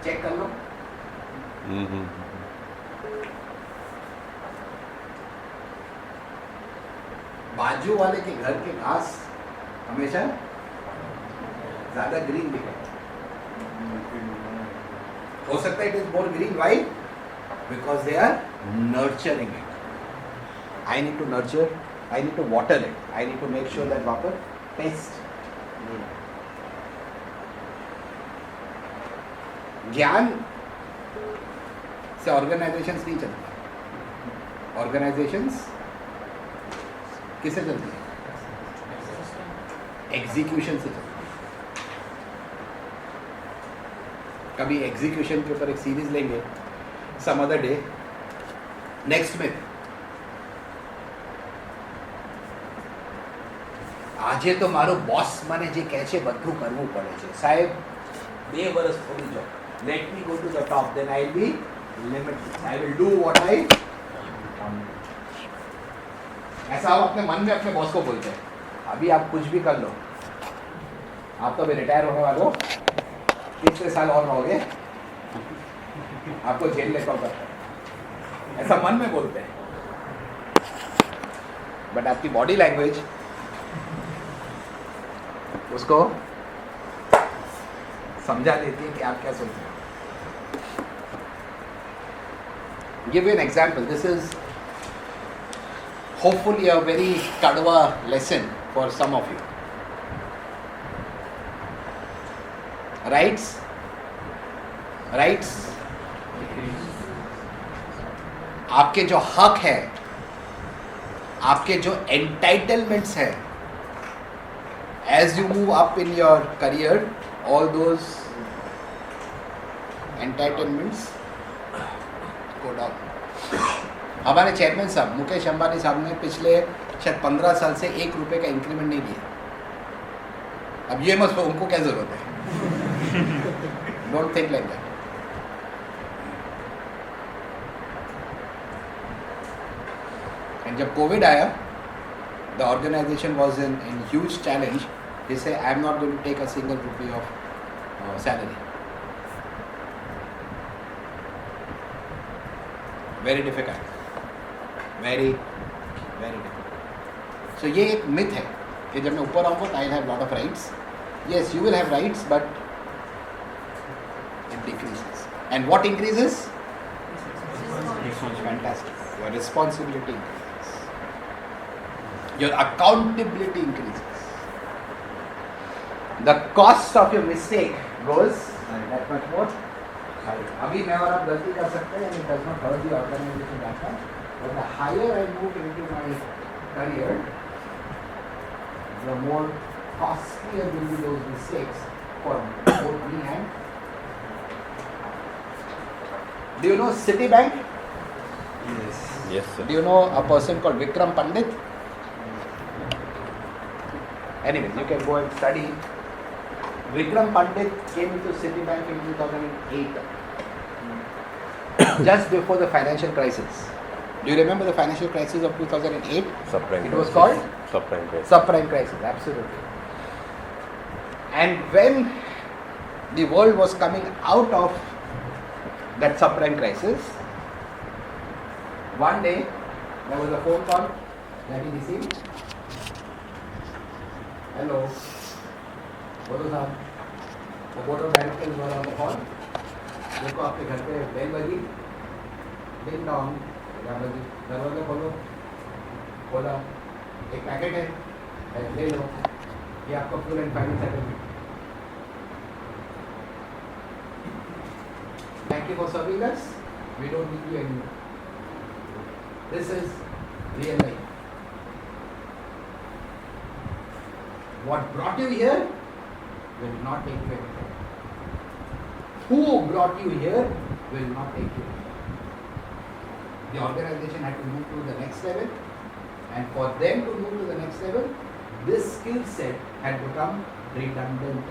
ચેક કરી લો. बाजू वाले के घर के घास हमेशा ज्यादा ग्रीन दिखे. हो सकता है it is more green. Why? Because they are nurturing it. I need to nurture, I need to water it, I need to make sure that वहां पर पेस्ट. ज्ञान से ऑर्गेनाइजेशंस नहीं चलती. ऑर्गेनाइजेशंस किससे चलती है? एग्जीक्यूशन से चलती है. कभी एग्जीक्यूशन के ऊपर एक सीरीज लेंगे सम अदर डे. नेक्स्ट में આજે તો મારો બોસ મને જે કહે છે બધું કરવું પડે છે. સાહેબ 2 વર્ષ થોડી જાઓ. Let me go to the top, then I will be limited. I will do what I. ऐसा आप अपने मन में अपने बॉस को बोलते हैं. अभी आप कुछ भी कर लो, आप तो अभी रिटायर होने वाले हो, कितने साल और रहोगे, आपको जेल लेकर करता है. ऐसा मन में बोलते हैं, बट आपकी बॉडी लैंग्वेज उसको समझा देती है कि आप क्या सोचते हैं. Give you an example. This is hopefully a very kadwa lesson for some of you. Rights? Rights? आपके जो हक है, आपके जो entitlements है, as you move up in your career, all those entitlements go down. हमारे चेयरमैन साहब मुकेश अंबानी साहब ने पिछले शायद 15 साल से 1 रुपये का इंक्रीमेंट नहीं दिया. अब ये मत उनको क्या जरूरत है? Don't think like that. जब कोविड आया, the organization was in huge challenge. He said, I am not going to take a single rupee of salary. Very difficult. Very difficult. So ये एक myth है कि जब मैं ऊपर आऊँगा तो I will have lot of rights. Yes, you will have rights, but it decreases. And what increases? Fantastic. Your responsibility increases. Your accountability increases. The cost of your mistake goes that much more. अभी मैं और आप गलती कर सकते हैं and it does not hurt the organization that much. But the higher I move into my career, the more costlier will be those mistakes for both me and. Do you know Citibank? Yes, sir. Do you know a person called Vikram Pandit? Anyways, you can go and study. Vikram Pandit came into Citibank in 2008, just before the financial crisis. Do you remember the financial crisis of 2008? Subprime. It was called subprime crisis. subprime crisis, absolutely. And when the world was coming out of that subprime crisis, one day there was a phone call that he received. Hello. बोलो साहब, वो board of directors वाला on the phone. देखो आपके घर पे bell बजी, ding dong, क्या बजी, दरवाजा खोलो, खोला, एक पैकेट है, ले लो, ये आपका full and final settlement. Thank you for serving us. We don't need you anymore. This is real life. What brought you here will not take you anywhere. Who brought you here will not take you anywhere. The organization had to move to the next level, and for them to move to the next level, this skill set had become redundant.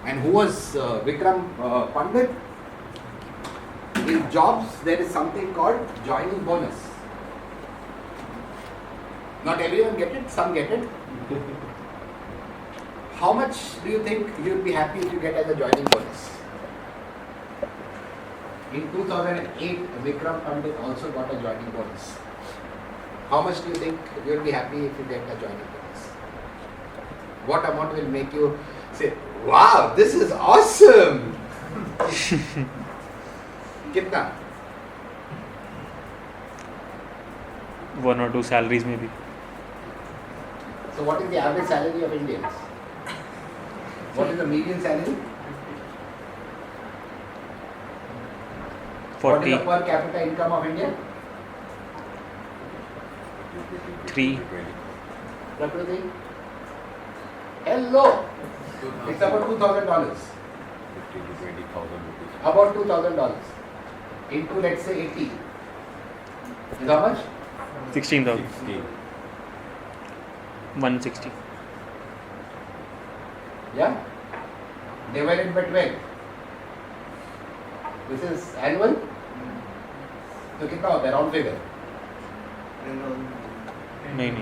And who was Vikram Pandit? In jobs, there is something called joining bonus. Not everyone get it, some get it. How much do you think you will be happy if you get as a joining bonus? In 2008, Vikram Pandit also got a joining bonus. How much do you think you will be happy if you get a joining bonus? What amount will make you say, wow, this is awesome? कितना? 1 or 2 salaries maybe. So what is the average salary of Indians? What is the median salary? 40. What is the per capita income of India? 3. Prakriti? Hello! It's about $2,000. 50 to 20,000 rupees. About $2,000 into let's say 80. Is how much? 16,000. 16. 160. Yeah? Divided by 12. This is annual. So कितना होता है round figure? नहीं.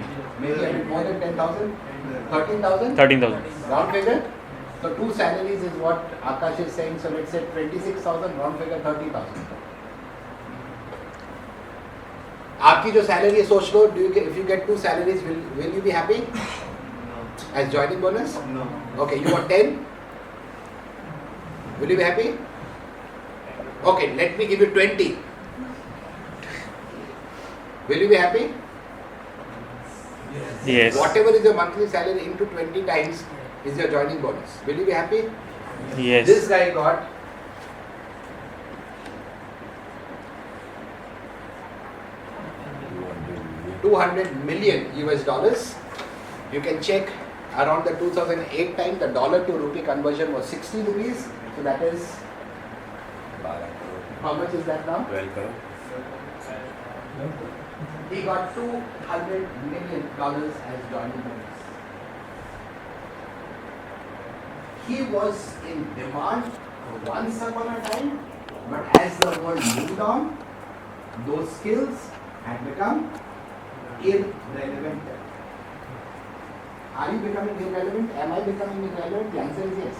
Maybe a bit more than 10,000? 13,000? 13,000. Round figure? So 2 salaries is what Akash is saying. So let's say 26,000, round figure 30,000. आपकी जो salary है सोच लो, if you get 2 salaries, will you be happy? As joining bonus? No. Okay, you got 10. Will you be happy? Okay, let me give you 20. Will you be happy? Yes. Whatever is your monthly salary into 20 times is your joining bonus. Will you be happy? Yes. This guy got $200 million US dollars. You can check around the 2008 time, the dollar to rupee conversion was 60 rupees. So that is, how much is that now? 12 crore. He got $200 million as joining bonus. He was in demand once upon a time, but as the world moved on, those skills had become irrelevant. Are you becoming irrelevant? Am I becoming irrelevant? The answer is yes.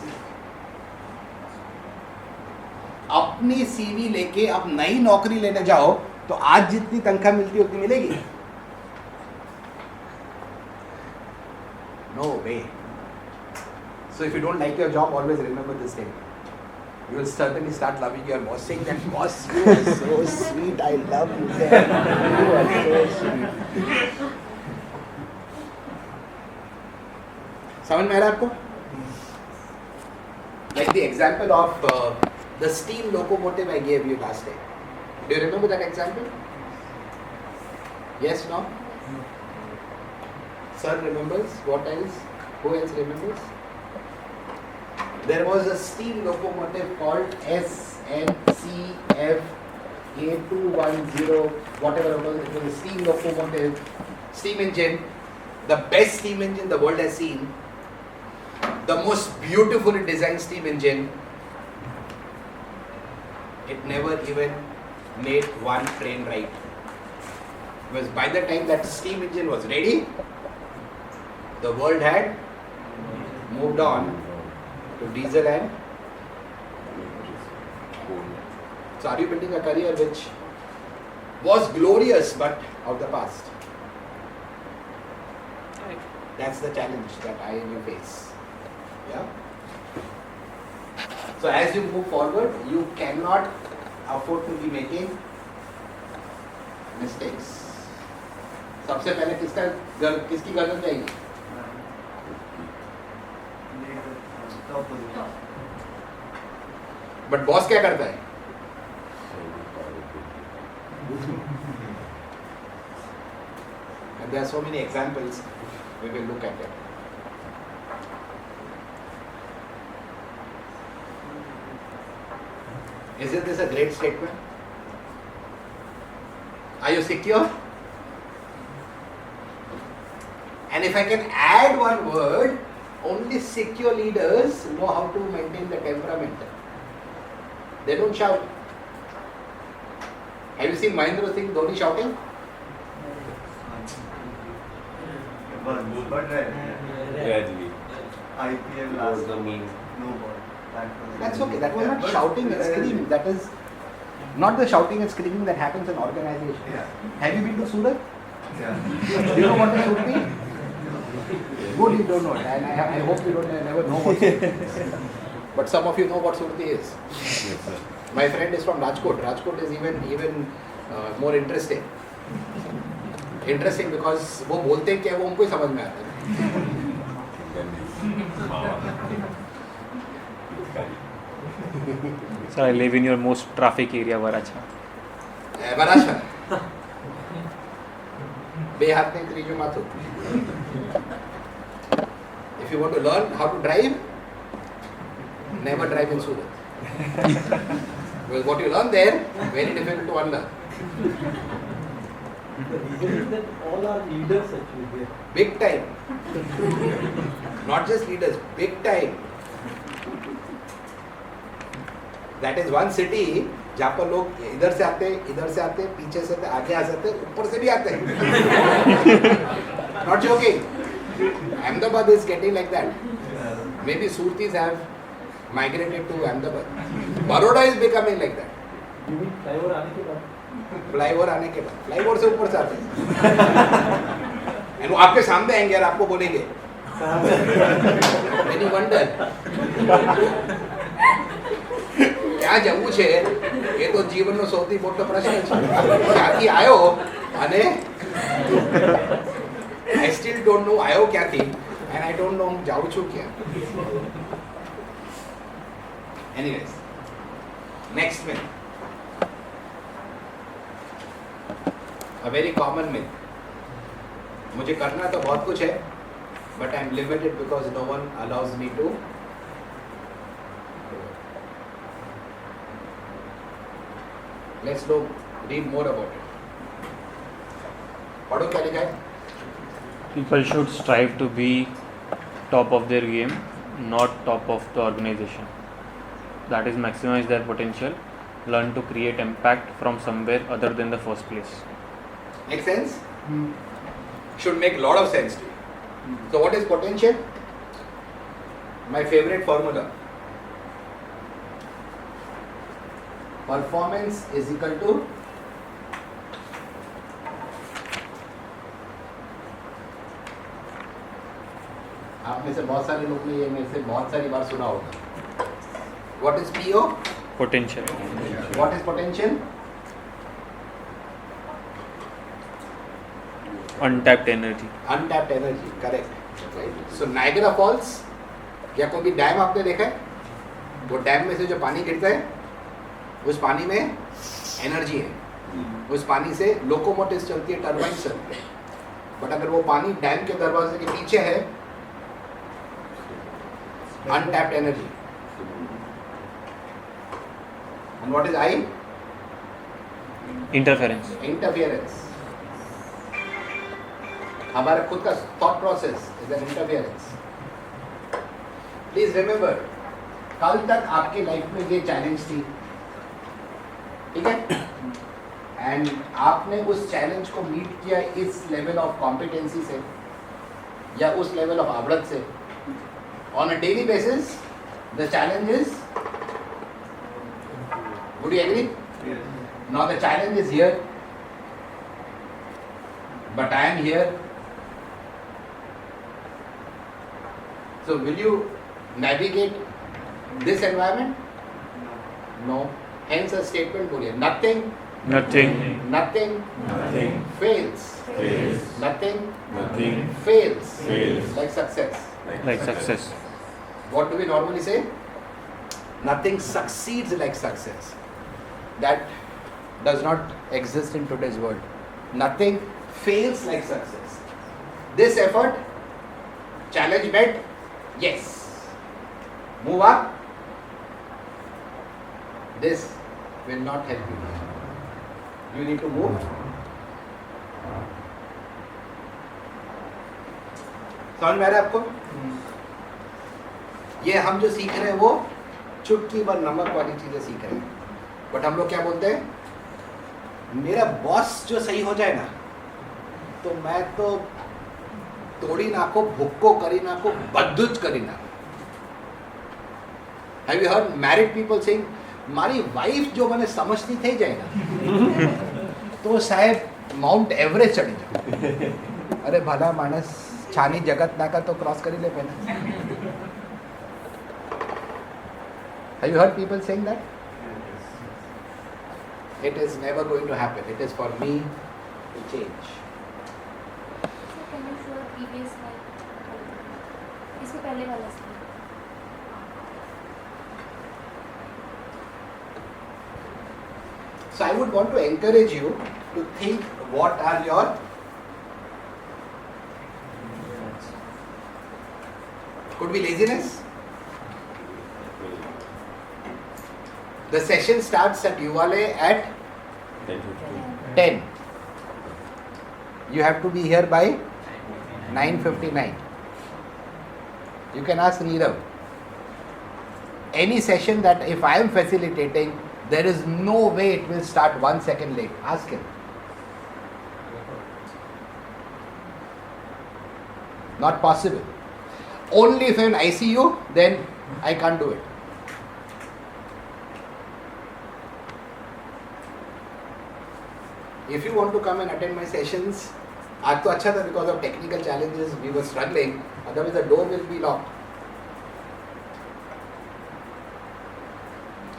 अपनी CV लेके अब नई नौकरी लेने जाओ तो आज जितनी तनख्वाह मिलती है उतनी मिलेगी? No way. So if you don't like your job, always remember this thing. You will certainly start loving your boss, saying that boss, you are so sweet. I love you. You are so sweet. समझ में आ रहा है आपको? Like the example of the steam locomotive I gave you last day. Do you remember that example? Yes, no? Sir remembers. What else? Who else remembers? There was a steam locomotive called SNCF A210, whatever it was. It was a steam locomotive, steam engine, the best steam engine the world has seen, the most beautifully designed steam engine. It never even made one train ride. Because by the time that steam engine was ready, the world had moved on to diesel and. So are you building a career which was glorious but of the past? That's the challenge that I and you face. Yeah. So as you move forward, you cannot afford to be making mistakes. सबसे पहले किसकी गर्दन जाएगी? But boss क्या करता है? And there are so many examples. We will look at it. Isn't this a great statement? Are you secure? And if I can add one word, only secure leaders know how to maintain the temperament. They don't shout. Have you seen Mahendra Singh Dhoni shouting? Gradually. IPL last no ball. That's okay. That was not shouting and screaming. That is not the shouting and screaming that happens in organizations. Yeah. Have you been to Surat? Yeah. Do you know what a Surat is? Good, you don't know it. And I hope you don't never know what Surat is. But some of you know what Surat is. Yes, sir. My friend is from Rajkot. Rajkot is even more interesting. Interesting because वो बोलते हैं क्या वो उनको ही समझ में आता है. Sir, I live in your most traffic area, Varacha. Varasha. बेहात नहीं त्रिजो माथो. If you want to learn how to drive, never drive in Surat. Because what you learn there, very difficult to unlearn. The reason is that all are leaders actually there. Big time. Not just leaders, big time. That is one city जहाँ पर लोग इधर से आते, पीछे से आते, आगे आ सकते, ऊपर से भी आते हैं. Not joking. Ahmedabad is getting like that. Maybe Surtis have migrated to Ahmedabad. Baroda is becoming like that. You mean flyover आने के बाद? फ्लाईओवर आने के बाद, फ्लाईओवर से ऊपर से आते हैं. And वो आपके सामने आएंगे और आपको बोलेंगे. Any wonder? क्या જવું છે એ તો જીવનનો સૌથી મોટો પ્રશ્ન છે. ક્યાંથી આવ્યો અને I still don't know આવ્યો ક્યાંથી and I don't know હું જાઉં છું ક્યાં. Anyways, next myth. A very common myth. मुझे करना तो बहुत कुछ है but I am limited because no one allows me to. Let's read more about it. पढ़ो क्या लिखा है? People should strive to be top of their game, not top of the organization. That is, maximize their potential, learn to create impact from somewhere other than the first place. Make sense? Should make a lot of sense to you. So what is potential? My favorite formula. Performance is equal to आप में से बहुत सारे लोग ने ये मेरे से बहुत सारी बार सुना होगा. What is PO? Potential. What is potential? Untapped energy. Untapped energy, correct. So Niagara Falls या कोई भी डैम आपने देखा है? वो डैम में से जो पानी गिरता है, उस पानी में एनर्जी है. उस पानी से लोकोमोटिव्स चलती है, टर्बाइन्स चलती है. बट अगर वो पानी डैम के दरवाजे के पीछे है, untapped energy. And what is I? Interference. Interference. हमारा खुद का thought process is an interference. Please remember, कल तक आपके लाइफ में ये चैलेंज थी, ठीक है? एंड आपने उस चैलेंज को मीट किया इस लेवल ऑफ कॉम्पिटेंसी से या उस लेवल ऑफ आवड़त से. On a daily basis, the challenge is, would you agree? Yes. Now the challenge is here, but I am here. So will you navigate this environment? No. Hence a statement बोलिए, nothing fails. Nothing fails like success. Like success. What do we normally say? Nothing succeeds like success. That does not exist in today's world. Nothing fails like success. This effort, challenge met, yes. Move up. This will not help you. You need to move. समझ में आ रहा है आपको? ये हम जो सीख रहे हैं वो चुटकी भर नमक वाली चीजें सीख रहे हैं. बट हम लोग क्या बोलते हैं? मेरा बॉस जो सही हो जाए ना, तो मैं तो तोड़ी नाको, भुक्को करी नाको, बद्दुच करी नाको. Have you heard married people saying, मारी वाइफ जो मैंने समझती थी जाएगा तो शायद माउंट एवरेस्ट चढ़ी जाओ. अरे भला मानस छानी जगत नाका तो क्रॉस कर ही ले पहना. Have you heard people saying that? It is never going to happen. It is for me to change. So can you show a previous slide? इसके पहले वाला slide. So I would want to encourage you to think what are your could be laziness. The session starts at Yuvalay at 10. You have to be here by 9:59. You can ask Neerav. Any session that if I am facilitating, there is no way it will start 1 second late. Ask him. Not possible. Only if I am in ICU, then I can't do it. If you want to come and attend my sessions, आज तो अच्छा था because of technical challenges we were struggling. Otherwise the door will be locked.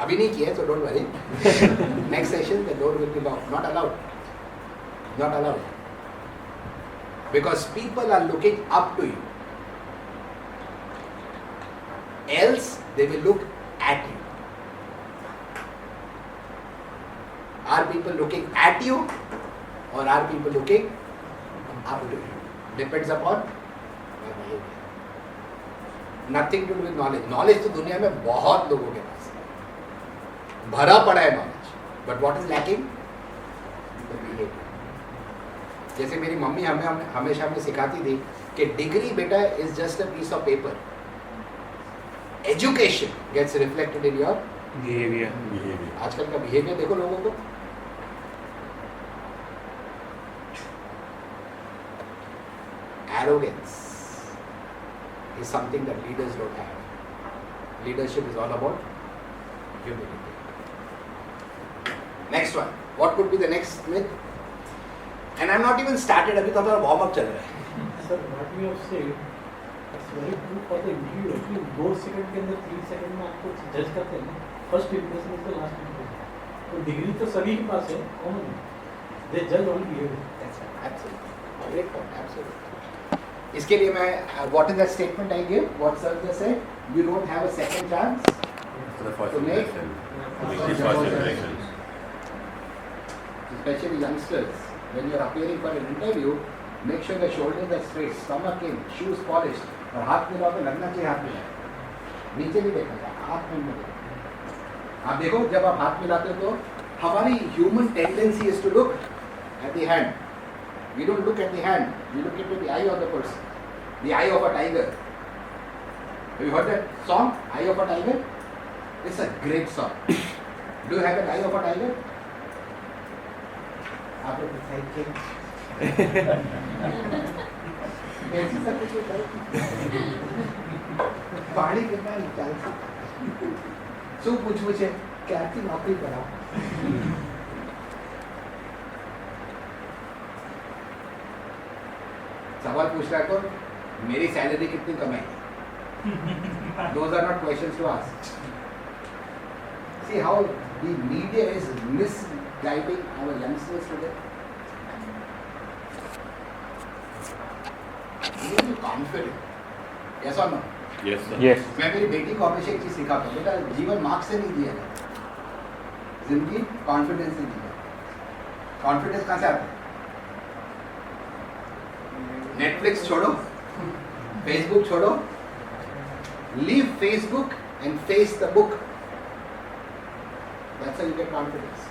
अभी नहीं किया है, so don't worry. Next session the door will be locked. Not allowed. Not allowed. Because people are looking up to you. Else they will look at you. Are people looking at you or are people looking up to you? Depends upon your behavior. Nothing to do with knowledge. Knowledge तो दुनिया में बहुत लोगों के पास है, भरा पड़ा है knowledge. But what is lacking? The behavior. जैसे मेरी मम्मी हमेशा हमें सिखाती थी कि डिग्री बेटा is just a piece of paper. Education gets reflected in your Behavior. आजकल का बिहेवियर देखो लोगों को. Arrogance is something that leaders don't have. Leadership is all about humility. Next one. What could be the next myth? And I'm not even started. अभी तो हमारा warm up चल रहा है. Sir, what we have said, it's very true for the interviewer. कि 2 second के अंदर 3 second में आपको जज करते हैं. First impression is the last impression. तो डिग्री तो सभी के पास है, कॉमन है. They judge only behavior. That's right. Absolutely. Great point. Absolutely. इसके लिए मैं what is that statement I gave? What sir just said? You don't have a second chance For the first to make impression. To make the first first impression. impression. Especially youngsters, when you are appearing for an interview, make sure the shoulders are straight, stomach in, shoes polished, और हाथ मिलाओ तो लगना चाहिए हाथ मिलाए. नीचे नहीं देखना चाहिए, हाथ में देखना. आप देखो जब आप हाथ मिलाते हो तो हमारी human tendency is to look at the hand. We don't look at the hand. We look into the eye of the person. The eye of a tiger. Have you heard that song, Eye of a Tiger? It's a great song. Do you have an eye of a tiger? आप लोग decide करें. ऐसी सब कुछ होता है. पहाड़ी कितना निकाल से. सो पूछ मुझे क्या की नौकरी करा. सवाल पूछ रहा है तो मेरी सैलरी कितनी कमाई. Those are not questions to ask. See how the media is misguiding our youngsters today. You need to be confident. Yes or no? Yes, sir. Yes. मैं मेरी बेटी को हमेशा एक चीज सिखाता हूँ. बेटा जीवन मार्क्स से नहीं दिया है. जिंदगी कॉन्फिडेंस से दी है. कॉन्फिडेंस कहाँ से आता है? नेटफ्लिक्स छोड़ो, फेसबुक छोड़ो, leave Facebook and face the book. That's how you get confidence.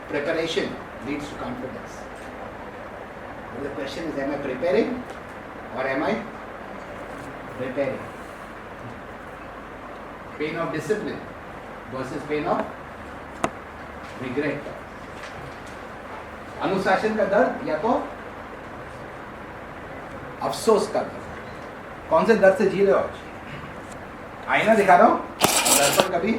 Preparation leads to confidence. And the question is, am I preparing or am I preparing? Pain of discipline versus pain of regret. अनुशासन का दर्द या तो अफसोस का दर्द. कौन से दर्द से जी रहे हो आज? आईना दिखा रहा हूं, दर्पण कभी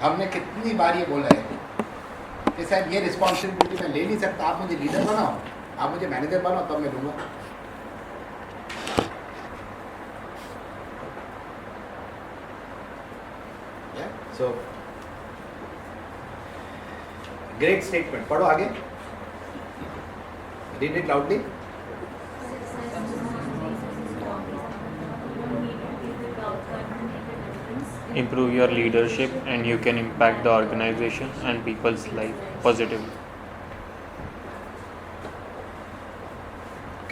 हमने कितनी बार ये बोला है कि साहब ये रिस्पॉन्सिबिलिटी मैं ले नहीं सकता. आप मुझे लीडर बनाओ, आप मुझे मैनेजर बनाओ, तब मैं लूंगा. So great statement. पढ़ो आगे. Read it loudly. Improve your leadership and you can impact the organization and people's life positively.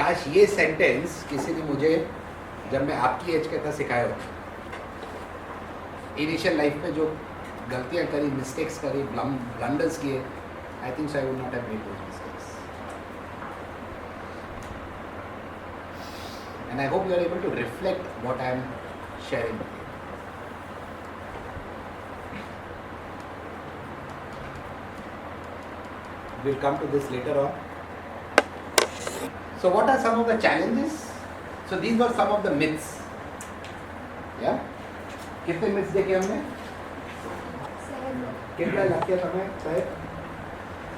काश ये सेंटेंस किसी ने मुझे जब मैं आपकी एज का था सिखाया हो. इनिशियल लाइफ में जो गलतियां करी, मिस्टेक्स करी, ब्लंडर्स किए, I think I would not have made those mistakes. And I hope you are able to reflect what I am sharing with you. We'll come to this later on. So what are some of the challenges? So these were some of the myths. Yeah? कितने myths देखे हमने? कितना लगता है समय? शायद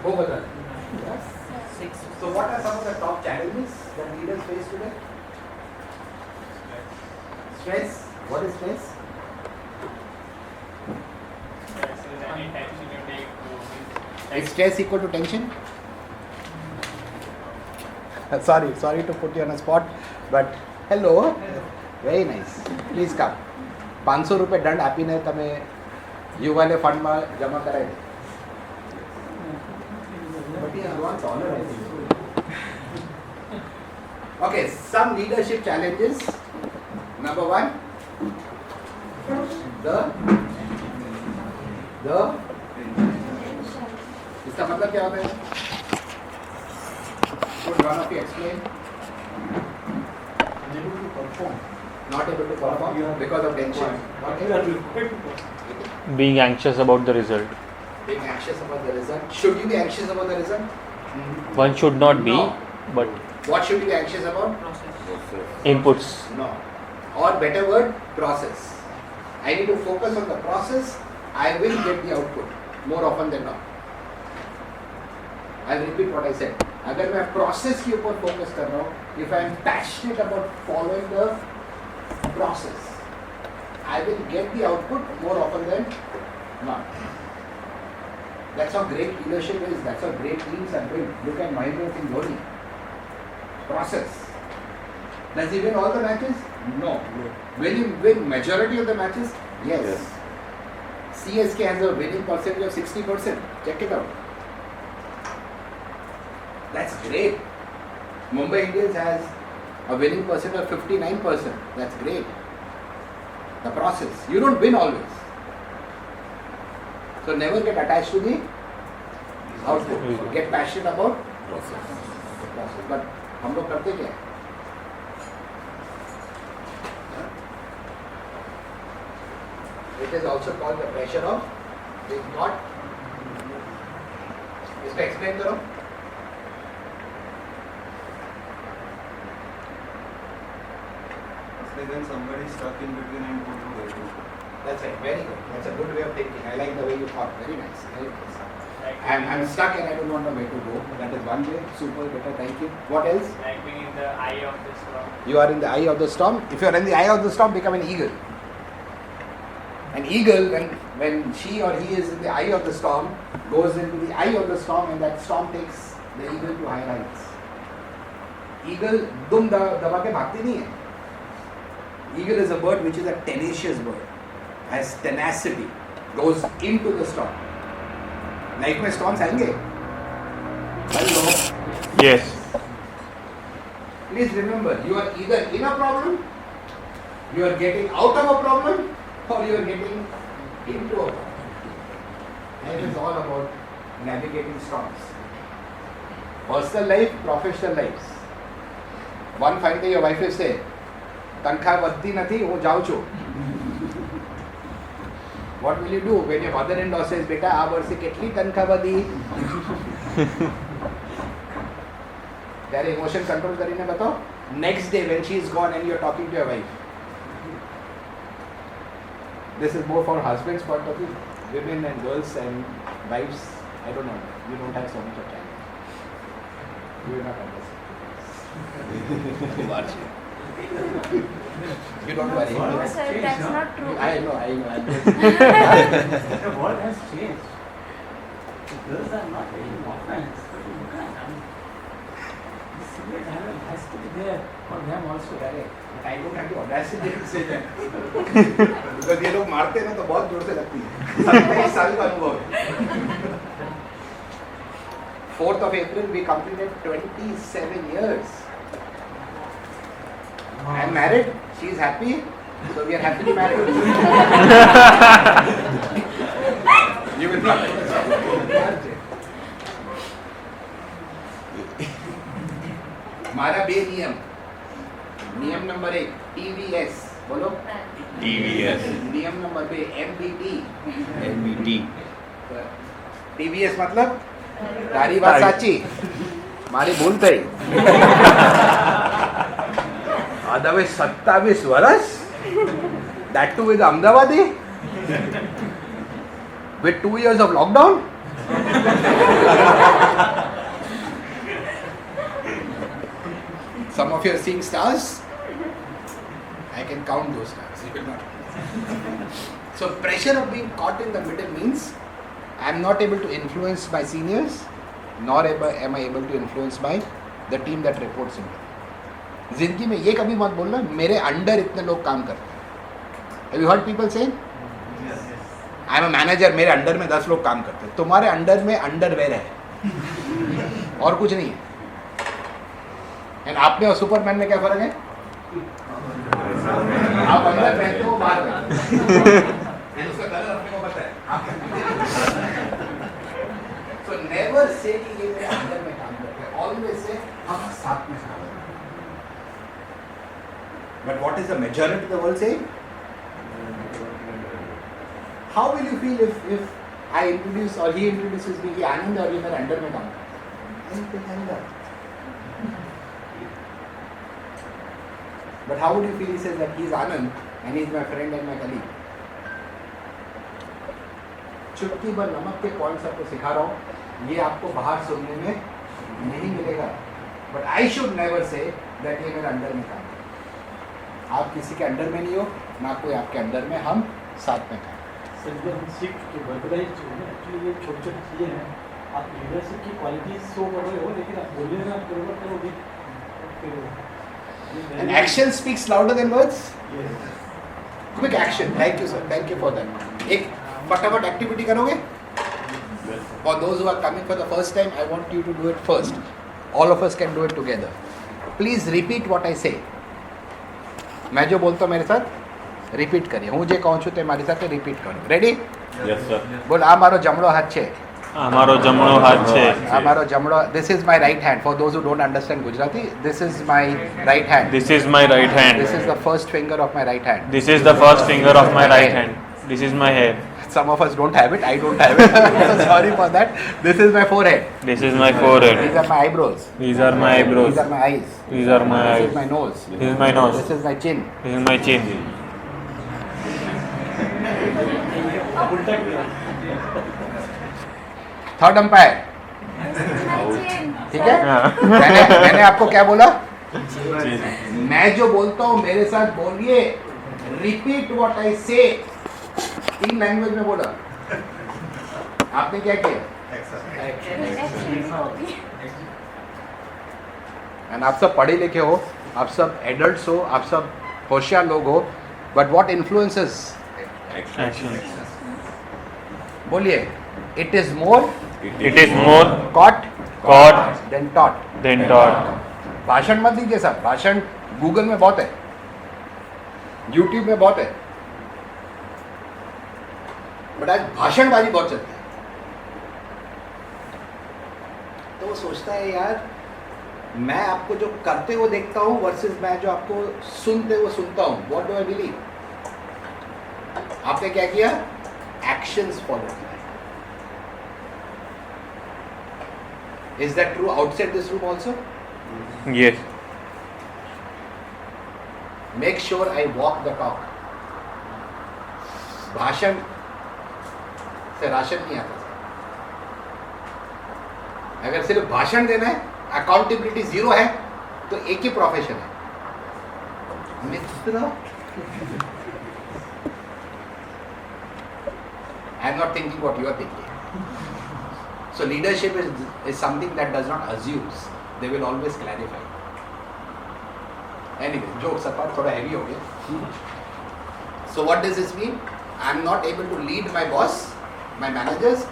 वो बता. Yes? 6. So what are some of the top challenges that leaders face today? Stress. What is stress? Stress is any tension you take to Is stress equal to tension? Sorry to put you on a spot, but hello, very nice. Please come. 500 रुपये दंड આપીને તમે યુવાલે ફંડમાં જમા કરાવી દે. But he wants honor, I think. Okay, some leadership challenges. Number 1, the इसका मतलब क्या होता है? Could one of you explain? Unable to perform. Not able to perform because of tension. What We are else? required to perform. Being anxious about the result. Being anxious about the result. Should you be anxious about the result? One should not be, No. but What should you be anxious about? inputs. No. Or better word, process. I need to focus on the process. I will get the output more often than not. I'll repeat what I said. अगर मैं process के ऊपर focus कर रहा हूँ, if I am passionate about following the process, I will get the output more often than not. That's how great leadership is. That's how great teams are built. Look at Mahendra Singh Dhoni. Process. Does he win all the matches? No. Will he win majority of the matches? Yes. CSK has a winning percentage of 60%. Check it out. That's great. Mumbai Indians has a winning percentage of 59%. That's great. The process. You don't win always. So never get attached to the output. Get passionate about process. But हम लोग करते क्या है? It is also called the pressure of is not. इसका explain करो. It's like when somebody is stuck in between and go through it. That's right. Very good. That's a good way of thinking. I like the way you thought. Very nice. Very nice. Like I'm stuck and I don't know where to go. That is one way. Super. Better. Thank you. What else? like being in the eye of the storm. You are in the eye of the storm. If you are in the eye of the storm, become an eagle. An eagle, when she or he is in the eye of the storm, goes into the eye of the storm, and that storm takes the eagle to higher heights. Eagle dum daba ke bhagti nahi hai. Eagle is a bird which is a tenacious bird, has tenacity, goes into the storm. Life में storms आएंगे. Hello. Yes. Please remember, you are either in a problem, you are getting out of a problem, or you are getting into a problem. Life is all about navigating storms. Personal life, professional lives. One fine day your wife will say, "Tankha vaddi nathi, ho jao cho." What will you do when your mother-in-law says, "Beta, aa varse ketli tankha vadi?" Their emotion control કરીને बताओ. Next day when she is gone and you are talking to your wife. This is more for husbands' point of view. Women and girls and wives, I don't know. You don't have so much of time. You will not understand. You don't worry. Sir, that's not true. I know. The world has changed. The girls are not taking offense. But you can't. The cigarette habit has to be there for them also. But I don't have the audacity to say that. Because ये लोग मारते हैं ना तो बहुत जोर से लगती है. 27 साल का अनुभव है. 4th of April we completed 27 years. I am married. She is happy. So we are happily married. You will not understand. हमारा बे नियम नंबर 1 TVS बोलो. TVS. नियम नंबर 2 MBT. MBT. TVS मतलब તારી વાત સાચી, મારી ભૂલ થઈ. અદવે 27 વર્ષ, that too with Ahmedabadi, with 2 years of lockdown. Some of you are seeing stars. I can count those stars. You will not. So pressure of being caught in the middle means I am not able to influence my seniors, nor am I able to influence by the team that reports in me. जिंदगी में ये कभी मत बोलना मेरे under इतने लोग काम करते हैं. Have you heard people saying? I am a manager, मेरे अंडर में 10 लोग काम करते हैं. तुम्हारे अंडर में अंडरवेयर है और कुछ नहीं है. एंड आप में और सुपरमैन में क्या फर्क है? आप अंदर पहनते हो, बाहर पहनते हो. उसका कलर अपने को पता है. So never say कि ये मेरे अंदर में काम करते हैं. Always say हाँ साथ में काम करें. But what is the majority of the world saying? How will you feel if I introduce or he introduces me कि आनंद और ये मेरे अंडर में काम करता है? But how would you feel he says that he is Anand and he is my friend and my colleague? चुटकी भर नमक के पॉइंट्स आपको सिखा रहा हूँ, ये आपको बाहर सुनने में नहीं मिलेगा. But I should never say that ये मेरे अंडर में काम करता है. आप किसी के अंडर में नहीं हो, ना कोई आपके अंडर में, हम साथ में काम. सीख जो वर्बलाइज जो है एक्चुअली ये छोटी छोटी चीज़ें हैं. आप लीडरशिप की क्वालिटीज शो कर रहे हो, लेकिन आप बोलिए ना, आप बरोबर करोगे. And action speaks louder than words. Quick action. Thank you, sir. Thank you for that. एक फटाफट एक्टिविटी करोगे? For those who are coming for the first time, I want you to do it first. All of us can do it together. Please repeat what I say. मैं जो बोलता हूँ मेरे साथ repeat करिए. હું જે કહું છું તે મારી સાથે રિપીટ કરો. રેડી? Yes, sir. બોલ, આ મારો જમણો હાથ છે. અમારો જમણો હાથ છે. આ મારો જમણો. This is my right hand. For those who don't understand Gujarati, this is my right hand. This is my right hand. This is the first finger of my right hand. This is the first finger of my right hand. This is my hair. Some of us don't have it. I don't have it. So sorry for that. This is my forehead. This is my forehead. These are my eyebrows. These are my eyebrows. These are my eyes. These are my This is eyes. my nose. This is my nose. This is my chin. This is my chin. Third umpire. ठीक है? मैंने आपको क्या बोला? मैं जो बोलता हूँ मेरे साथ बोलिए. रिपीट व्हाट आई से. 3 लैंग्वेज में बोला. आपने क्या किया? एंड आप सब पढ़े लिखे हो, आप सब एडल्ट्स हो, आप सब होशियार लोग हो. But what influences? Action. बोलिए. It is more It is more caught caught than taught. than taught. भाषण मत दीजिए साहब. भाषण गूगल में बहुत है, यूट्यूब में बहुत है, बट आज भाषणबाजी बहुत चलती है. तो वो सोचता है यार मैं आपको जो करते हुए देखता हूँ वर्सेस मैं जो आपको सुनते हुए सुनता हूँ. What do I believe? आपने क्या किया? एक्शंस फॉलो किया. Is that true outside this room also? Yes. Make sure I walk the talk. भाषण से राशन नहीं आता. अगर सिर्फ भाषण देना है, अकाउंटेबिलिटी 0 है, तो एक ही प्रोफेशन है, मित्र. I am not thinking what you are thinking. So leadership is something that does not assume. They will always clarify. Anyway, jokes apart, थोड़ा heavy हो गया. So what does this mean? I am not able to lead my boss, my managers,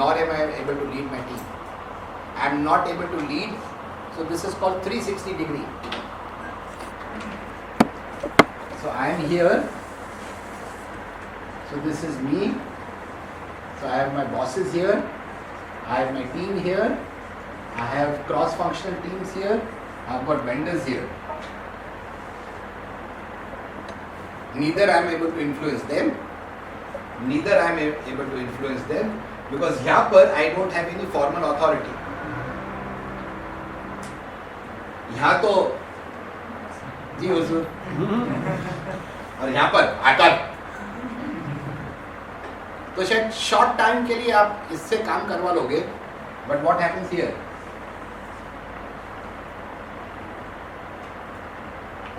nor am I able to lead my team. I am not able to lead. So this is called 360 degree. So I am here. So this is me. So I have my bosses here. I have my team here. I have cross-functional teams here. I've got vendors here. Neither I am able to influence them. Neither I am able to influence them because यहाँ पर I don't have any formal authority. यहाँ तो जी हुजूर और यहाँ पर आकर. तो शायद शॉर्ट टाइम के लिए आप इससे काम करवा लोगे, बट व्हाट हैपेंस हियर?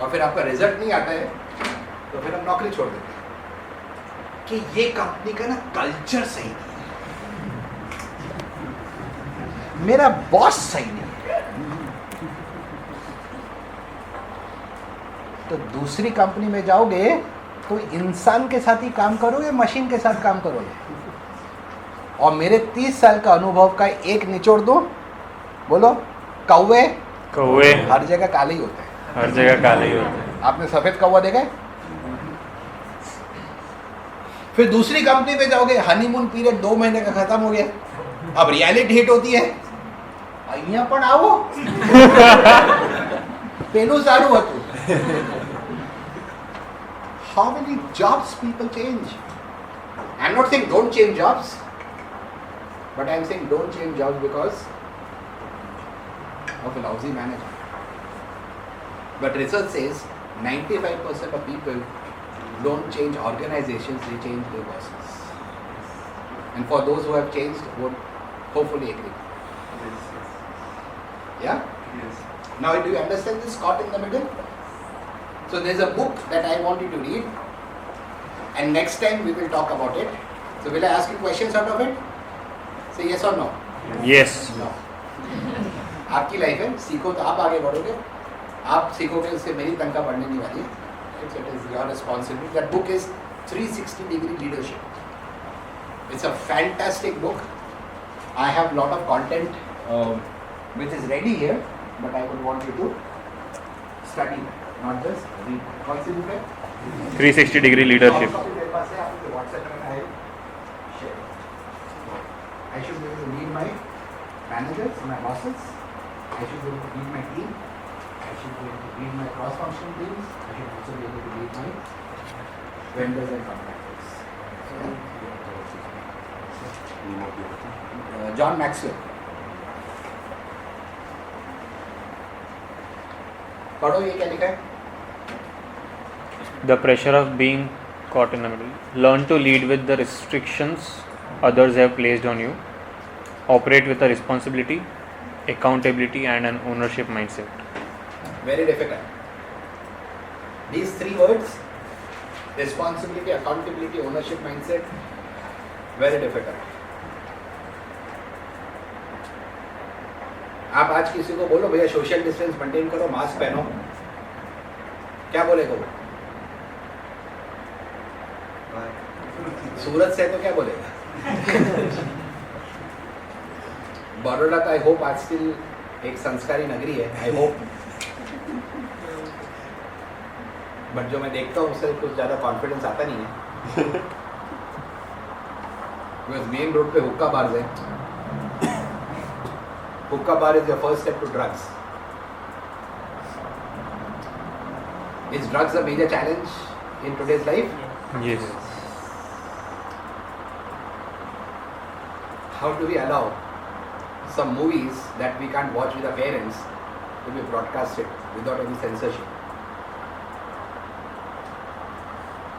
और फिर आपका रिजल्ट नहीं आता है, तो फिर हम नौकरी छोड़ देते हैं कि ये कंपनी का ना कल्चर सही नहीं है, मेरा बॉस सही नहीं है. तो दूसरी कंपनी में जाओगे तो इंसान के साथ ही काम करोगे, मशीन के साथ काम करोगे. और मेरे 30 साल का अनुभव का एक निचोड़ दो. बोलो. कौवे हर जगह काले ही होते हैं. हर जगह काले ही होते हैं. आपने सफेद कौवा देखा है? फिर दूसरी कंपनी में जाओगे, हनीमून पीरियड 2 महीने का खत्म हो गया, अब रियलिटी हिट होती है. અહીંયા પણ આવો. પેલું સારું હતું. How many jobs people change? I'm not saying don't change jobs, but I'm saying don't change jobs because of a lousy manager. But research says 95% of people don't change organizations, they change their bosses. And for those who have changed, would hopefully agree. Yeah? Yes. Now, do you understand this caught in the middle? So, there's a book that I want you to read, and next time we will talk about it. So, will I ask you questions out of it? Say yes or no? Yes. No. आपकी life है, सीखो तो आप आगे बढ़ोगे, आप सीखोगे उससे मेरी तनख्वाह बढ़ने नहीं वाली है. So it is your responsibility. That book is 360-degree leadership. It's a fantastic book. I have lot of content which is ready here, but I would want you to study that, not just read. कौन सी book है? 360-degree leadership. Soft copy मेरे पास है, आप मुझे WhatsApp में I share. I should be able to lead my managers, my bosses. I should be able to lead my team. I should be able to lead my cross-functional teams. I should also be able to lead my vendors and contractors. John Maxwell. पढ़ो ये क्या लिखा है? The pressure of being caught in the middle. Learn to lead with the restrictions others have placed on you. Operate with a responsibility, accountability, and an ownership mindset. Very difficult. These three words, responsibility, accountability, ownership mindset, very difficult. आप आज किसी को बोलो भैया social distance maintain करो, mask पहनो, क्या बोलेगा वो? सूरत से तो क्या बोलेगा? बड़ौदा का आई होप आज स्टिल एक संस्कारी नगरी है, आई होप. बट जो मैं देखता हूँ उससे कुछ ज़्यादा कॉन्फिडेंस आता नहीं है. बिकॉज मेन रोड पे हुक्का बार्स है. Hookah bar is your first step to drugs. Is drugs a major challenge in today's life? Yes. How do we allow some movies that we can't watch with our parents to be broadcasted without any censorship?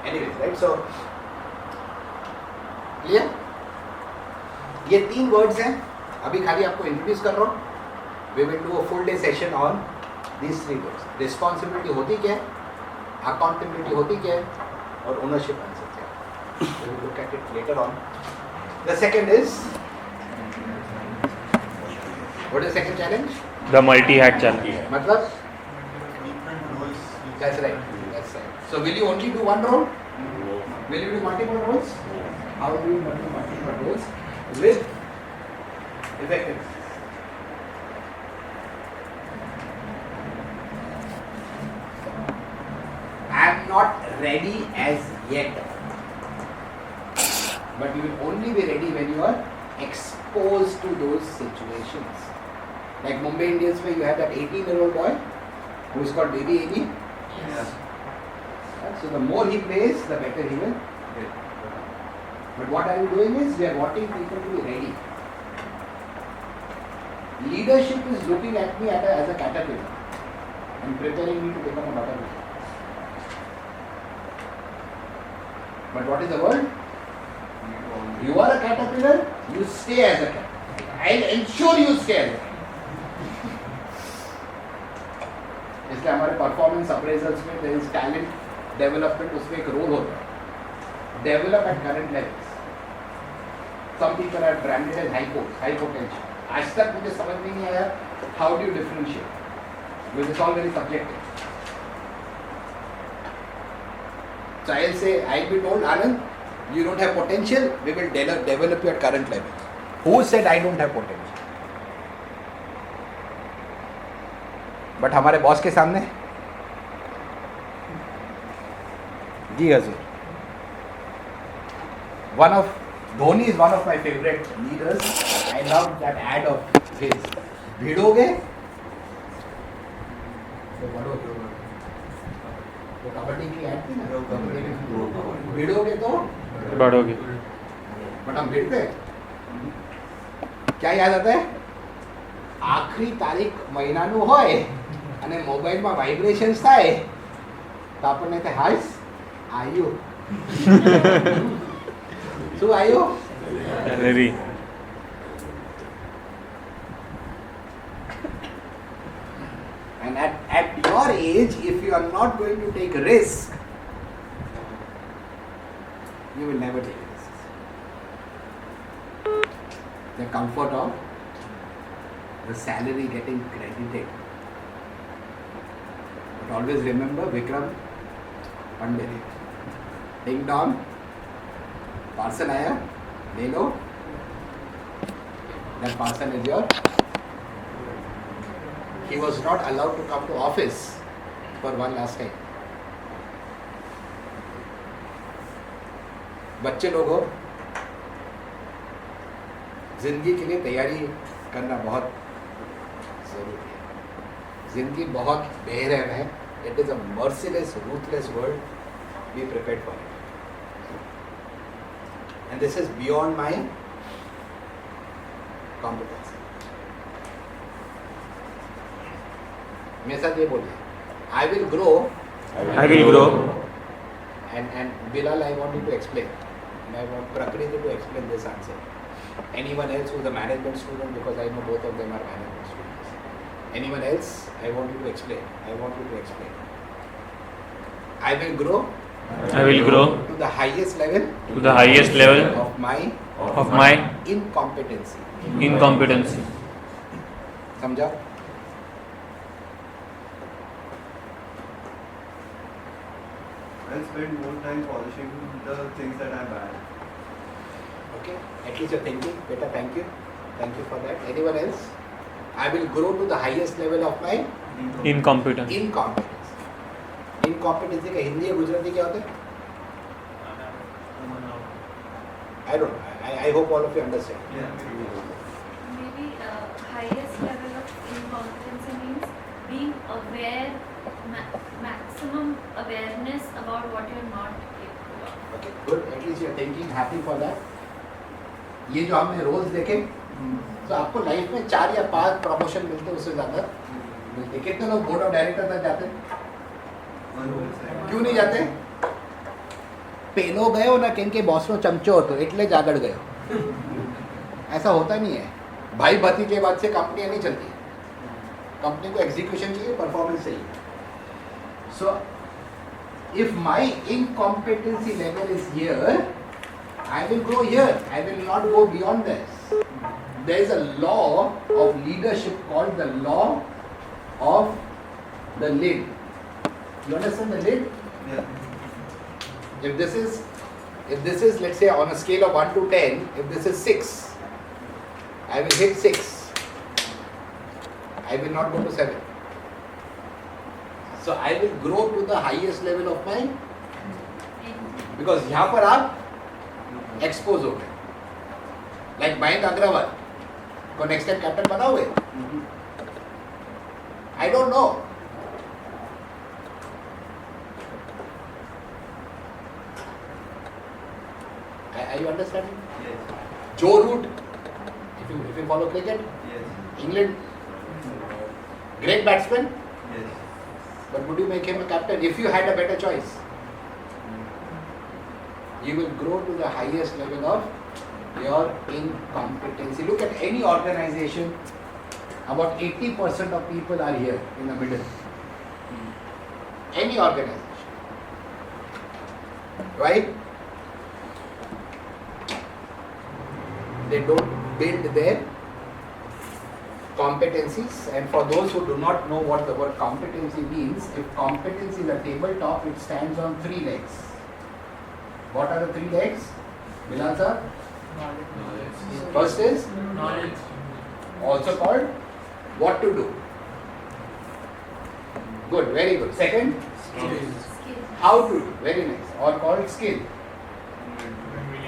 Anyways, right? So, clear? ये 3 words हैं. अभी खाली आपको introduce कर रहा हूँ. We will do a full day session on these 3 words. Responsibility होती क्या है? Accountability होती क्या है? और ownership concept क्या है? We will look at it later on. The second is, what is the second challenge? The multi-hat challenge. मतलब? Different roles. That's right. That's right. So will you only do one role? Will you do multiple roles? How do you do multiple roles with effectiveness? I am not ready as yet. But you will only be ready when you are exposed to those situations. Like Mumbai Indians, where you have that 18-year-old boy who is called Baby AB. Yes. So the more he plays, the better he will get. But what are we doing is we are wanting people to be ready. Leadership is looking at me as a caterpillar and preparing me to become a butterfly. But what is the word? You are a caterpillar, you stay as a caterpillar. I'll ensure you stay as a caterpillar. इसलिए हमारे performance appraisals में there is talent development, उसमें एक role होता है. Develop at current levels. Some people are branded as high potential. आज तक मुझे समझ में नहीं आया how do you differentiate, because it's all very subjective. So I'll say, I'll be told, Anand, you don't have potential, we will develop you at current level. Who said I don't have potential? But हमारे boss के सामने जी हजूर. One of Dhoni is one of my favourite leaders. I love that ad of his ભીડોગે તો બઢોગે. वो कबड्डी की ऐड थी ना, भिड़ोगे तो बढ़ोगे. बट हम भिड़ते क्या याद आता है? આખરી તારીખ મહિનાનું હોય અને મોબાઈલમાં વાઇબ્રેશન્સ થાય તો આપણને થાય હાઈસ આવ્યું. શું આવ્યું? Salary. And at your age, if you are not going to take risk, you will never take risks. The comfort of the salary getting credited. But always remember Vikram Pandit. Ding dong, parcel आया, ले लो. That parcel is your. He was not allowed to come to office for one last time. बच्चे लोगों, जिंदगी के लिए तैयारी करना बहुत जरूरी है. जिंदगी बहुत बेरहम है. It is a merciless, ruthless world. Be prepared for it. And this is beyond my competence. मेरे साथ ये बोलिए. I will grow. I will grow. And Bilal, I want you to explain. And I want Prakriti to explain this answer. Anyone else who is a management student, because I know both of them are management students. Anyone else? I want you to explain. I want you to explain. I will grow. I will grow to the highest level. to the highest level of my incompetency. incompetency. समझा? I'll spend more time polishing the things that I'm bad. Okay. At least you're thinking. Beta, thank you. Thank you for that. Anyone else? I will grow to the highest level of my Incompetent. incompetence. Incompetency का हिंदी या गुजराती क्या होता है? I don't know. I hope all of you understand. Maybe highest level of incompetency means being aware, maximum awareness about what you're not capable of. Okay, good. At least you're thinking. Happy for that. ये जो हमने roles देखे, तो आपको life में 4 या 5 promotion मिलते हैं, उससे ज़्यादा मिलते. कितने लोग बोर्ड ऑफ डायरेक्टर तक जाते हैं? क्यों नहीं जाते? पेलो गयो ना केम के बॉस नो चमचो હતો એટલે જ આગળ ગયો. ऐसा होता नहीं है. भाई भती के बाद से कंपनियां नहीं चलती. कंपनी को एग्जीक्यूशन चाहिए, परफॉर्मेंस चाहिए. सो if my incompetency level is here, I will grow here. I will not go beyond this. There is a law of leadership called the law of the lid. You understand the lid? Yeah. If this is let's say on a scale of 1 to 10, if this is 6, I will hit 6. I will not go to 7. So I will grow to the highest level of my, because यहाँ पर आप expose हो गए. Like Mayank Agrawal को next time captain बनाओगे? I don't know. Are you understanding? Yes. Joe Root, if you follow cricket, Yes. England, great batsman, Yes. but would you make him a captain if you had a better choice? You will grow to the highest level of your incompetency. Look at any organization, about 80% of people are here in the middle. Any organization. Right? They don't build their competencies, and for those who do not know what the word competency means, if competency is a tabletop, it stands on 3 legs. What are the 3 legs? Bilal sir? First is Knowledge. also called what to do. Good, very good. Second, how to do. Very nice. Or called skill.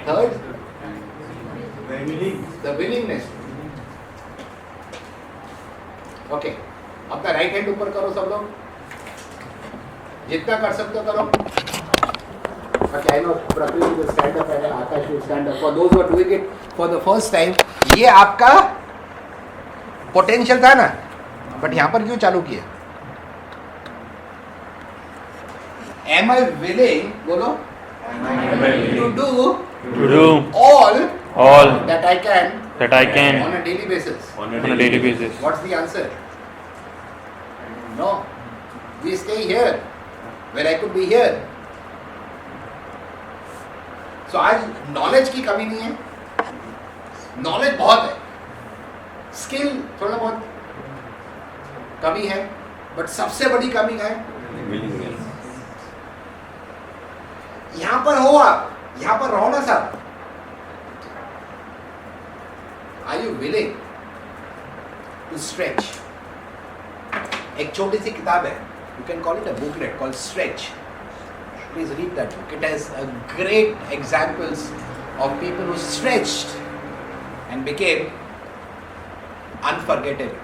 Third, the willingness. Okay, अपना right hand ऊपर करो सब लोग, जितना कर सकते हो करो. Okay, I know Prakriti will stand up and Akash will stand up. For those who are doing it for the first time, ये आपका पोटेंशियल था ना, बट यहाँ पर क्यों चालू किया? Am I willing, बोलो, to do all that I can on a daily basis? What's the answer? No. We stay here where I could be here. So आज नॉलेज की कमी नहीं है, नॉलेज बहुत है, स्किल थोड़ा बहुत कमी है, बट सबसे बड़ी कमी है यहां पर हो, आप यहां पर रहो ना साहब. Are you willing to stretch? एक छोटी सी किताब है, you can call it a booklet called stretch. Please read that book. It has great examples of people who stretched and became unforgettable.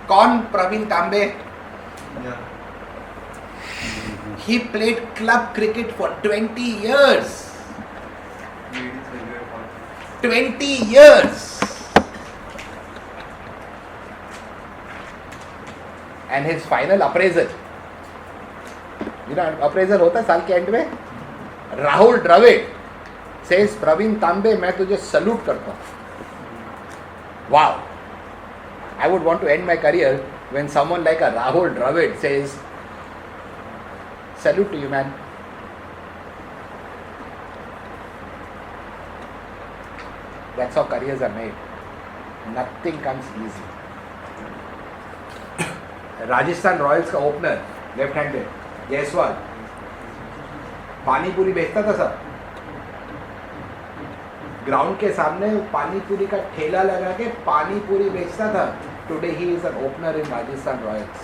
कौन? प्रवीण तांबे. He played club cricket for 20 years. 20 years. And his final appraisal. Appraisal होता है साल के and में. Rahul Dravid says, Praveen तांबे मैं तुझे सल्यूट करता हूं. Wow, I would want to end my career when someone like a Rahul Dravid says salute to you man. That's how careers are made. Nothing comes easy. Rajasthan Royals का opener left handed Jaiswal pani puri बेचता था सब. Ground के सामने पानी पूरी का ठेला लगा के पानी पूरी बेचता था. Today he is an opener in Rajasthan Royals.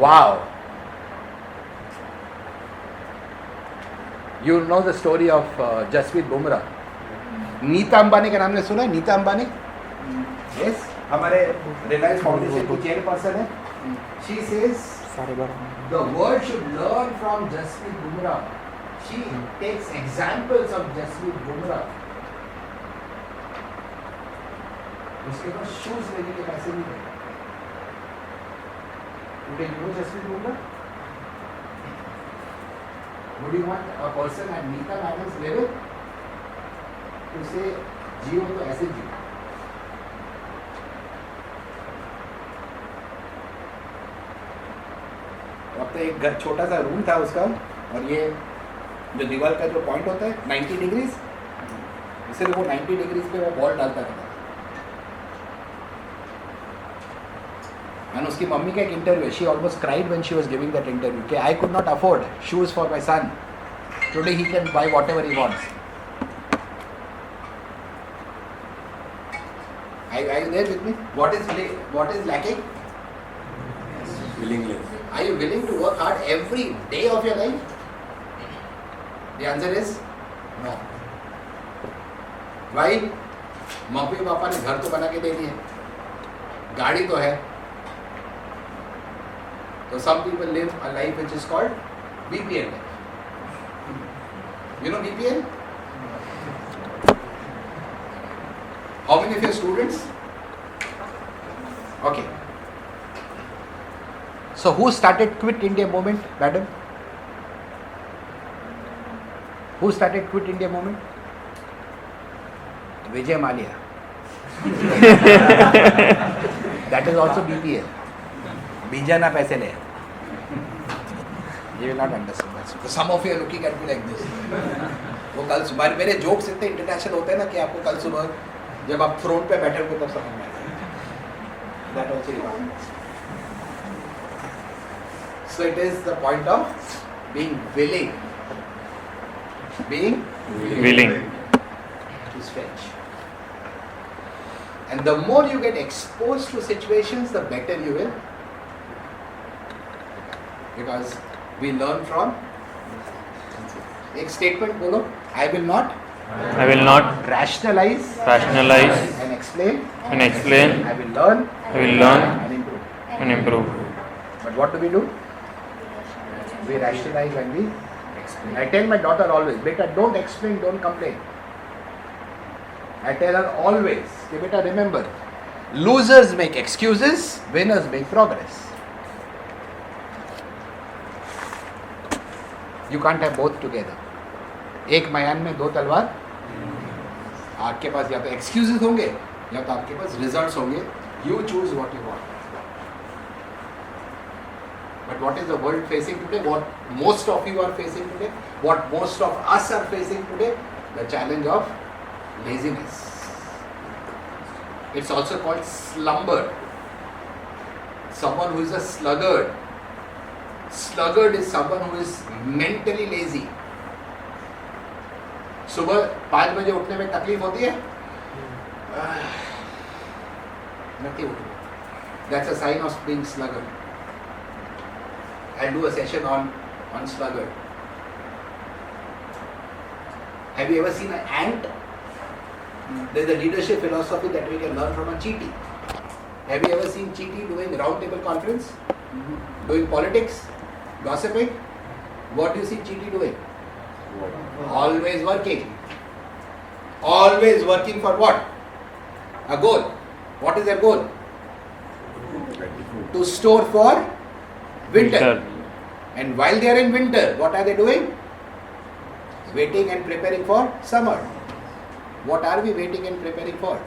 Wow. You know the story of Jasprit Bumrah. Nita Ambani का नाम ने सुना है? नीता अंबानी, यस, हमारे रिलायंस फाउंडेशन की चेयरपर्सन है. She says the world should learn from Jasprit Bumrah. She takes examples of Jasprit Bumrah. उसके पास shoes लेने के पैसे नहीं थे. Today you know Jasprit Bumrah? Would you want a person at Neeta Madam's level to say जियो तो ऐसे जियो? अब तो एक छोटा सा रूम था उसका, और ये जो दीवार का जो पॉइंट होता है 90 डिग्रीज, सिर्फ वो 90 डिग्रीज पे वो बॉल डालता था. एंड उसकी मम्मी का एक interview, she almost cried when she was giving that interview कि I could not afford shoes for my son. Today he can buy whatever he wants. Are you there with me? What is lacking? Willingness. Are you willing to work hard every day of your life? The answer is no. Why? Mummy papa ने घर तो बना के दे दिए, गाड़ी तो है. So some people live a life which is called BPL life. You know BPL? How many of your students? Okay. So who started Quit India movement, madam? Who started Quit India movement? Vijay Mallya. That is also BPL. Bijana paise le. You will not understand that. So some of you are looking at me like this. वो कल सुबह मेरे jokes इतने international होते हैं ना कि आपको कल सुबह जब आप थ्रोन पे बैठे होंगे तब समझ में आएगा. That also you want. So it is the point of being willing to stretch. And the more you get exposed to situations, the better you will. Because we learn from एक statement बोलो, I will not I will not rationalize rationalize and explain. and explain. I will learn I will learn and improve. and improve. But what do? We rationalize and we explain. I tell my daughter always, beta, don't explain, don't complain. I tell her always, okay, beta, remember, losers make excuses, winners make progress. You can't have both together. एक मैदान में दो तलवार. आपके पास या तो excuses होंगे या तो आपके पास results होंगे. You choose what you want. But what is the world facing today? What most of you are facing today? What most of us are facing today? The challenge of laziness. It's also called slumber. Someone who is a sluggard. Sluggard is someone who is mentally lazy. सुबह 5 बजे उठने में तकलीफ होती है? नहीं उठो. That's a sign of being sluggard. I'll do a session on sluggard. Have you ever seen an ant? There's a leadership philosophy that we can learn from a cheetah. Have you ever seen cheetah doing round table conference? Doing politics? Gossiping? What do you see cheetah doing? Always working. Always working for what? A goal. What is their goal? To store for winter. And while they are in winter, what are they doing? Waiting and preparing for summer. What are we waiting and preparing for?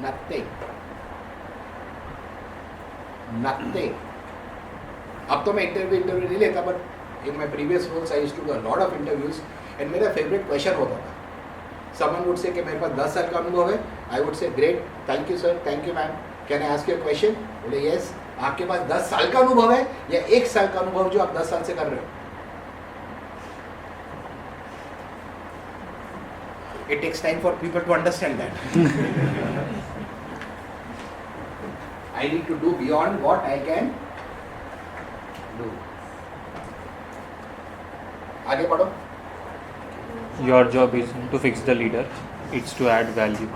Nothing. Nothing. अब तो मैं interview नहीं लेता, but in my previous roles I used to do a lot of interviews and मेरा favourite question होता था. Someone would say कि मेरे पास 10 साल का अनुभव है. I would say great, thank you sir, thank you ma'am, can I ask you a question? बोले यस. आपके पास 10 साल का अनुभव है या 1 साल का अनुभव जो आप 10 साल से कर रहे हो? It takes time for people to understand that. I need to do beyond what I can do. आगे बढ़ो. Your job is to fix the leader. It's to add value.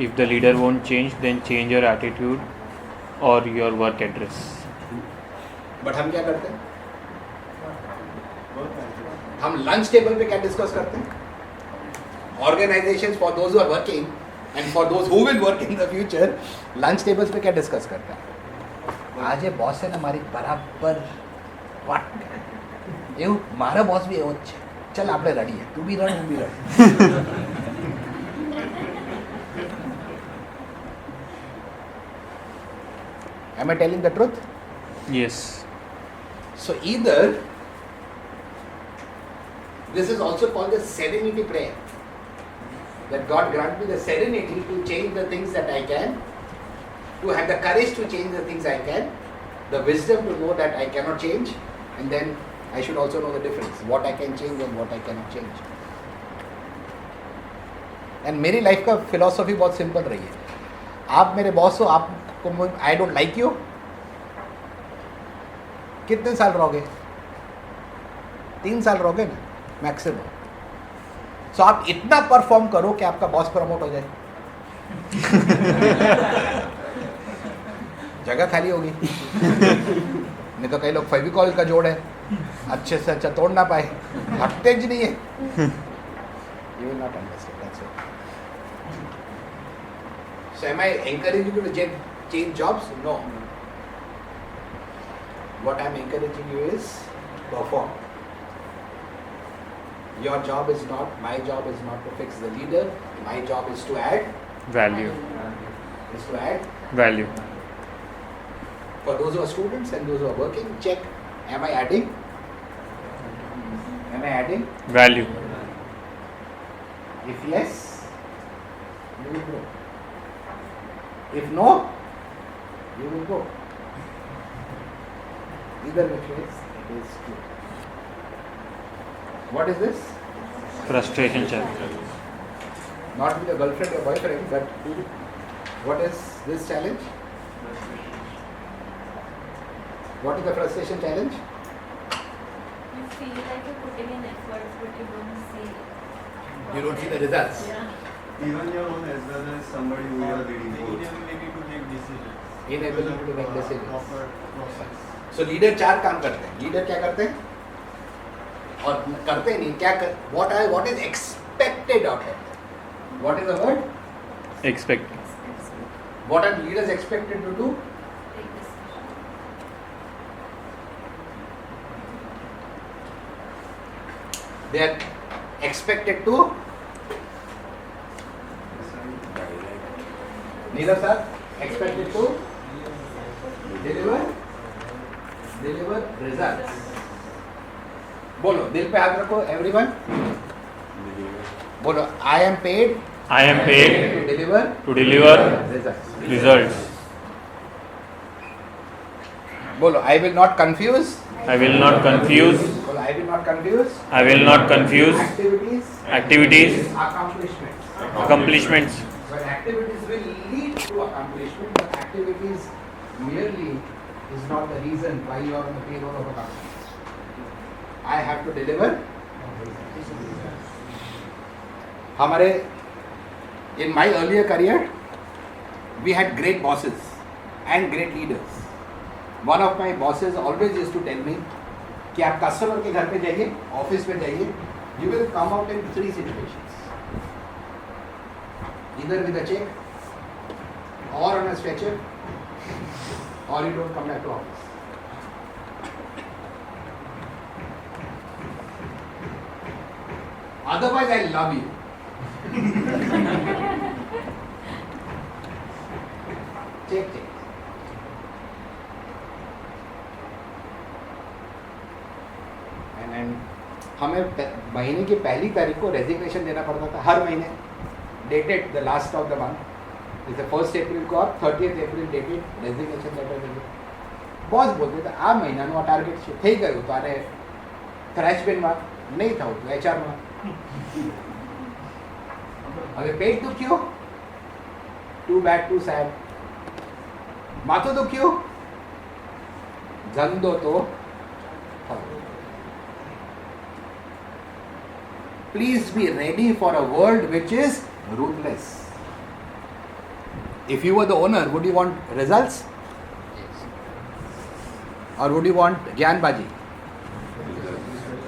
If the leader won't change, then change your attitude or your work address. But हम क्या करते हैं? हम lunch table पे क्या discuss करते हैं? Organizations for those who are working and for those who will work in the future, lunch tables पे क्या डिस्कस करते हैं? आज ये बॉस है ना हमारी बराबर वाट એવું મારા બોસ બી એવો જ છે. ચલ આપણે રડીએ, તું બી રડ, હું બી રડ. Am I telling the truth? Yes. So either this is also called the serenity prayer. That God grant me the serenity to change the things that I can, to have the courage to change the things I can, the wisdom to know that I cannot change, and then I should also know the difference, what I can change and what I cannot change. And मेरी life का philosophy बहुत simple रही है. आप मेरे boss हो, आपको I don't like you, कितने साल रहोगे? 3 साल रहोगे ना मैक्सिमम. सो आप इतना परफॉर्म करो कि आपका बॉस प्रमोट हो जाए. जगह खाली होगी. नहीं तो कई लोग फेविकॉल का जोड़ है, अच्छे से अच्छा तोड़ ना पाए, हटते ज नहीं है. You will not understand. That's it. So am I encouraging you to change jobs? No. What I am encouraging you is perform. Your job is not, my job is not to fix the leader. My job is to add Value. Is to add Value. For those who are students and those who are working, check. Am I adding? Am I adding? Value. If yes, you will grow. If no, you will go. Either which ways, it is true. What is this? Frustration challenge. Not with a girlfriend or boyfriend, but what is this challenge? What is the frustration challenge? You feel like you're putting in efforts, but you don't see You don't see the results. Even your own as well as somebody who you are leading both. Inability to make decisions. Inability to make decisions. Proper process. So leader 4 काम करते हैं. Leader क्या करते हैं? और करते नहीं क्या कर? What is expected of them? What is the word? Expect. What are leaders expected to do? They are expected to. Leaders are expected to deliver results. बोलो दिल पे हाथ रखो everyone. बोलो I am paid to deliver results. बोलो I will not confuse. I will not confuse बोलो I will not confuse activities, accomplishments. accomplishments. But activities will lead to accomplishment, but activities merely is not the reason why you are on the payroll of a company. I have to deliver. हमारे in my earlier career, we had great bosses and great leaders. One of my bosses always used to tell me कि आप customer के घर पे जाइए, office में जाइए, you will come out in 3 situations. Either with a check, or on a stretcher, or you don't come back to office. Otherwise, I love you. Check. And हमें महीने की पहली तारीख को रेजिग्नेशन देना पड़ता था हर महीने. Dated the last of the month. It's the 1st April को आप 30th April dated resignation letter देंगे. बॉस बोलते थे આ મહિનાનું ટાર્ગેટ છે થઈ ગયું તો આને ક્રેશ બિનમાં નહીં થવું તો એચઆરમાં હવે પેટ દુખ્યો ટુ બેડ ટુ સેડ માથું દુખ્યું ધંધો તો Please be ready for a world which is ruthless. If you were the owner, would you want results? Or would you want Gyanbaji?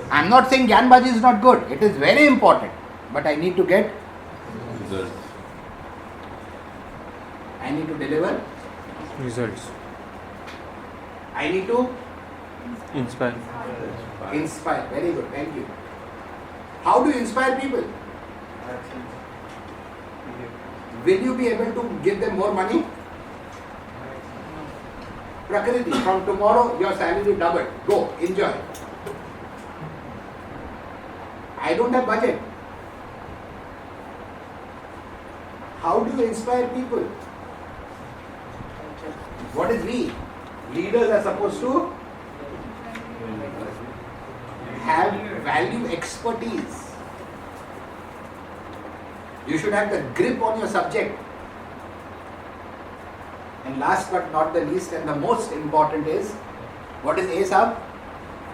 I'm not saying Gyanbaji is not good. It is very important. But I need to get Results. I need to deliver. Results. I need to Inspire. inspire. Very good. Thank you. How do you inspire people? Will you be able to give them more money? Prakriti, from tomorrow your salary doubled. Go, enjoy. I don't have budget. How do you inspire people? What is we? Leaders are supposed to have value expertise. You should have the grip on your subject. And last but not the least and the most important is, what is A sub?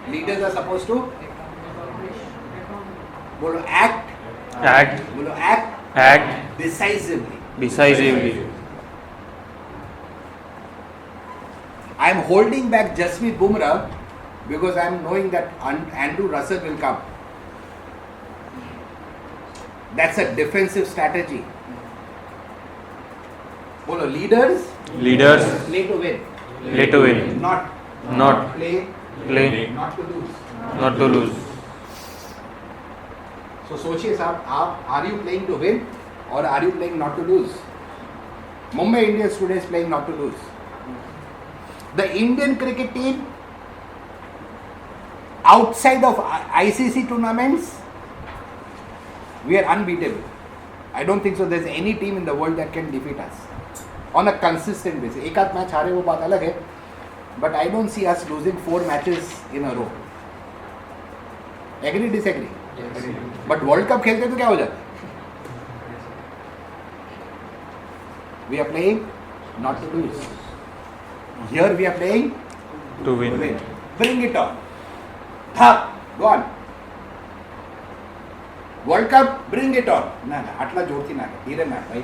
Leaders are supposed to bolo act decisively. I am holding back Jasprit Bumrah because I am knowing that Andrew Russell will come. That's a defensive strategy. Bolo, leaders play to win. Not play not to lose. So सोचिए साहब, आप are you playing to win or are you playing not to lose? Mumbai Indians today is playing not to lose. The Indian cricket team outside of ICC tournaments, we are unbeatable. I don't think so there's any team in the world that can defeat us on a consistent basis. एक आध match हारे वो बात अलग है, but I don't see us losing 4 matches in a row. Agree, disagree? Yes. But World Cup खेलते तो क्या हो जाता? We are playing not to lose. Here we are playing To win. Bring it on. Thak, go on. World Cup, bring it on. ના ના આટલા જોરથી ના ધીરે ના ભાઈ.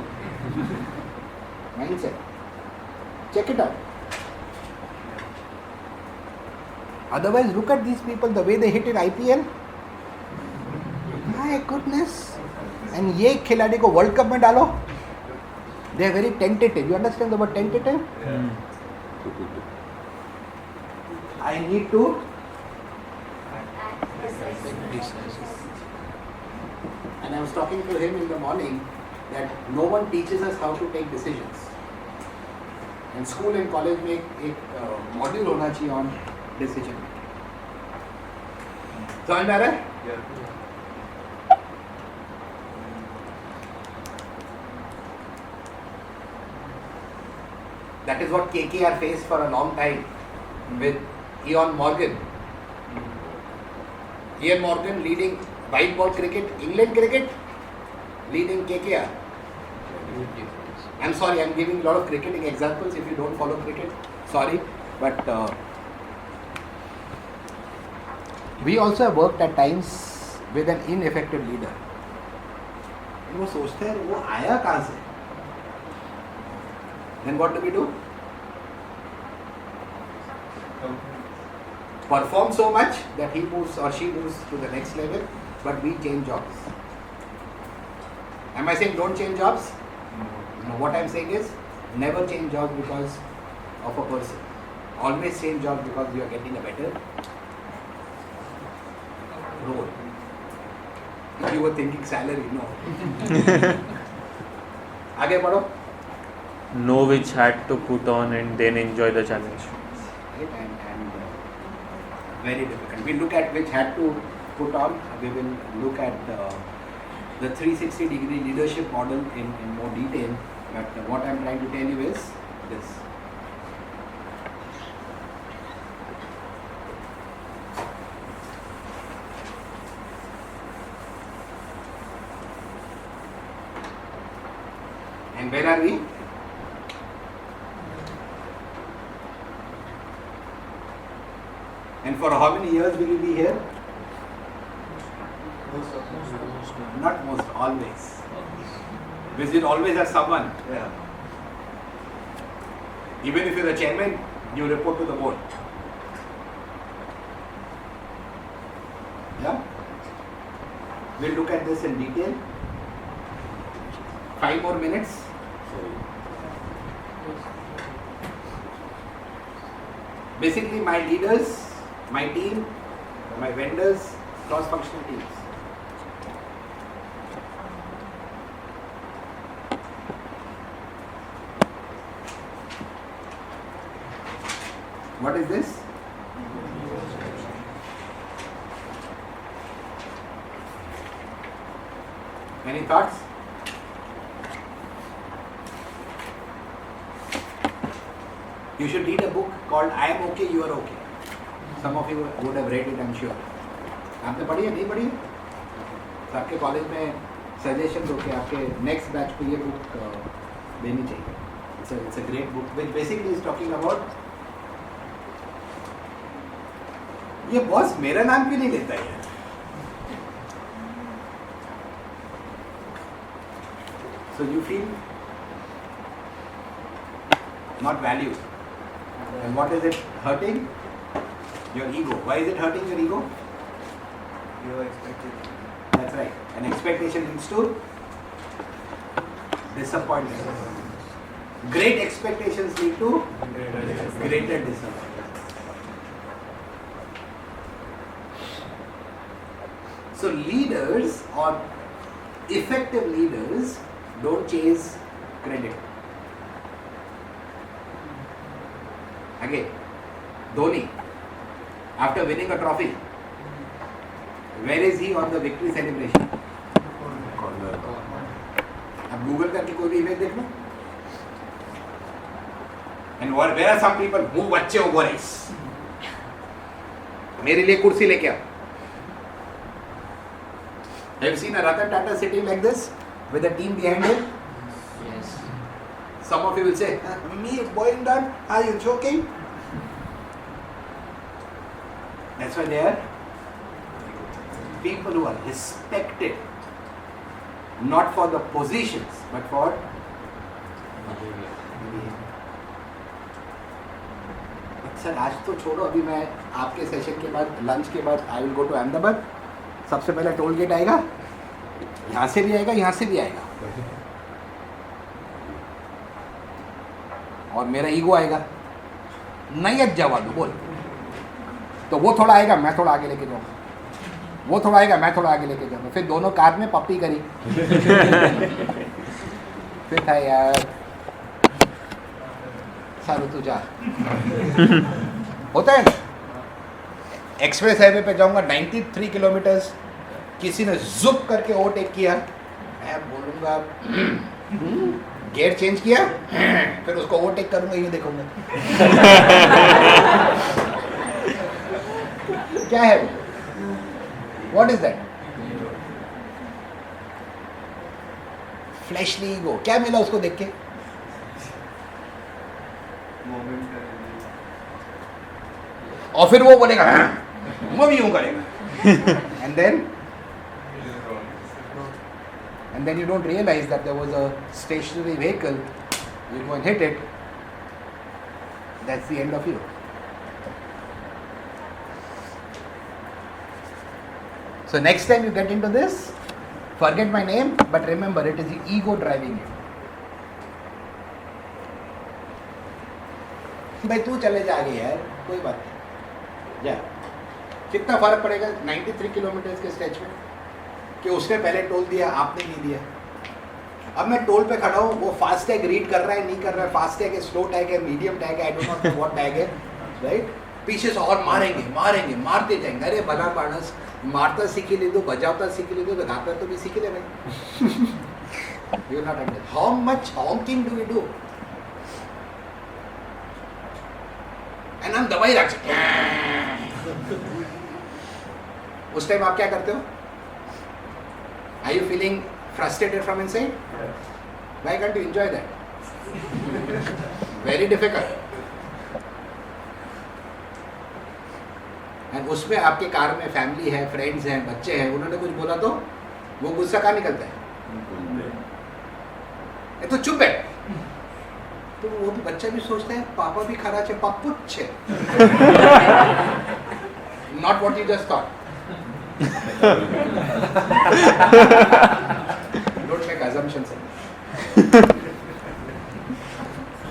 Mindset. Check it out. Otherwise, look at these people, the way they hit in IPL. My goodness. And ये खिलाड़ी को वर्ल्ड कप में डालो. They are very tentative. You understand the word tentative? I need to and I was talking to him in the morning that no one teaches us how to take decisions. And school and college में एक module होना चाहिए on decision making. समझ में आ रहा है? That is what KKR faced for a long time with Ian Morgan. Ian Morgan leading white ball cricket, England cricket, leading KKR. I'm sorry, I'm giving a lot of cricketing examples. If you don't follow cricket, sorry, but we also have worked at times with an ineffective leader. वो सोचते हैं वो आया कहाँ से? Then what do we do? Perform so much that he moves or she moves to the next level, but we change jobs. Am I saying don't change jobs? No. What I'm saying is never change jobs because of a person. Always change jobs because you are getting a better role. If you were thinking salary, no. आगे बढ़ो. Know which hat to put on and then enjoy the challenge. Right? And very difficult. We look at which hat to put on. We will look at the 360-degree leadership model in more detail. But what I'm trying to tell you is this. And where are we? And for how many years will you be here? Not most, always. Because you'll always have someone. Yeah. Even if you're the chairman, you report to the board. Yeah? We'll look at this in detail. 5 more minutes. Basically, my leaders, my team, my vendors, cross-functional teams. What is this? Any thoughts? You should read a book called I Am Okay, You Are Okay. Some of you would have read it, I'm sure. आपने पढ़ी है नहीं पढ़ी? तो आपके college में suggestion दो कि आपके नेक्स्ट बैच को ये बुक देनी चाहिए. It's a great book which basically is talking about ये बॉस मेरा नाम क्यों नहीं लेता यार? So you feel not valued. And what is it hurting? Your ego. Why is it hurting your ego? Your expectation. That's right. An expectation leads to disappointment. Great expectations lead to greater disappointment. So leaders or effective leaders don't chase credit. Again, Dhoni, after winning a trophy, where is he on the victory celebration? अब Google करके कोई भी image देखना. And where are some people? Move बच्चे हो Boris. मेरे लिए कुर्सी लेके आओ. Have you seen a Ratan Tata sitting like this with a team behind him? Yes. Some of you will say, me bowing down, are you joking? That's why they are people who are respected not for the positions but for sir आज तो छोड़ो, अभी मैं आपके session के बाद lunch के बाद I will go to Ahmedabad. सबसे पहले टोल गेट आएगा, यहाँ से भी आएगा, यहाँ से भी आएगा, और मेरा ईगो आएगा, नहीं अब जवा दो बोल. तो वो थोड़ा आएगा, मैं थोड़ा आगे लेके जाऊँगा, वो थोड़ा आएगा, मैं थोड़ा आगे लेके जाऊँगा, फिर दोनों कार में पप्पी करी. फिर था यार सारू तू जा. होता है ना, एक्सप्रेस हाईवे पे जाऊंगा 93 किलोमीटर्स, किसी ने जुप करके ओवरटेक किया, मैं बोलूँगा गियर चेंज किया, फिर उसको ओवरटेक करूँगा, ये देखूंगा क्या है वो, what is that? Fleshly ego. क्या मिला उसको देख के? और फिर वो बोलेगा वो भी यूं करेगा, and then you don't realize that there was a stationary vehicle, you go and hit it, that's the end of you. So next time you get into this, forget my name, but remember it is the ego driving you. भाई तू चले जा आगे यार, कोई बात नहीं जा. कितना फर्क पड़ेगा 93 किलोमीटर के स्ट्रेच में, कि उसने पहले टोल दिया, आपने नहीं दिया. अब मैं टोल पे खड़ा हूँ, वो फास्ट टैग रीड कर रहा है, नहीं कर रहा है, फास्ट टैग है, स्लो टैग है, मीडियम टैग है, I don't know what tag है, राइट? पीछे से और मारेंगे मारेंगे मारते जाएंगे. अरे भला मानस, मारता सीखी ले दो, बजावता सीखी ले दो, तो गाता तो भी सीखी ले भाई. You not understand how much hawking do we do, and हम दवाई रख सकते. उस टाइम आप क्या करते हो? Are you feeling frustrated from inside? Why can't you enjoy that? Very difficult. And उसमें आपके कार में फैमिली है, फ्रेंड्स हैं, बच्चे हैं, उन्होंने कुछ बोला तो वो गुस्सा कहाँ निकलता है? ये तो चुप है. तो वो भी बच्चा भी सोचता है पापा भी खरा छे, पापुच छे. Not what you just thought. Don't make assumptions.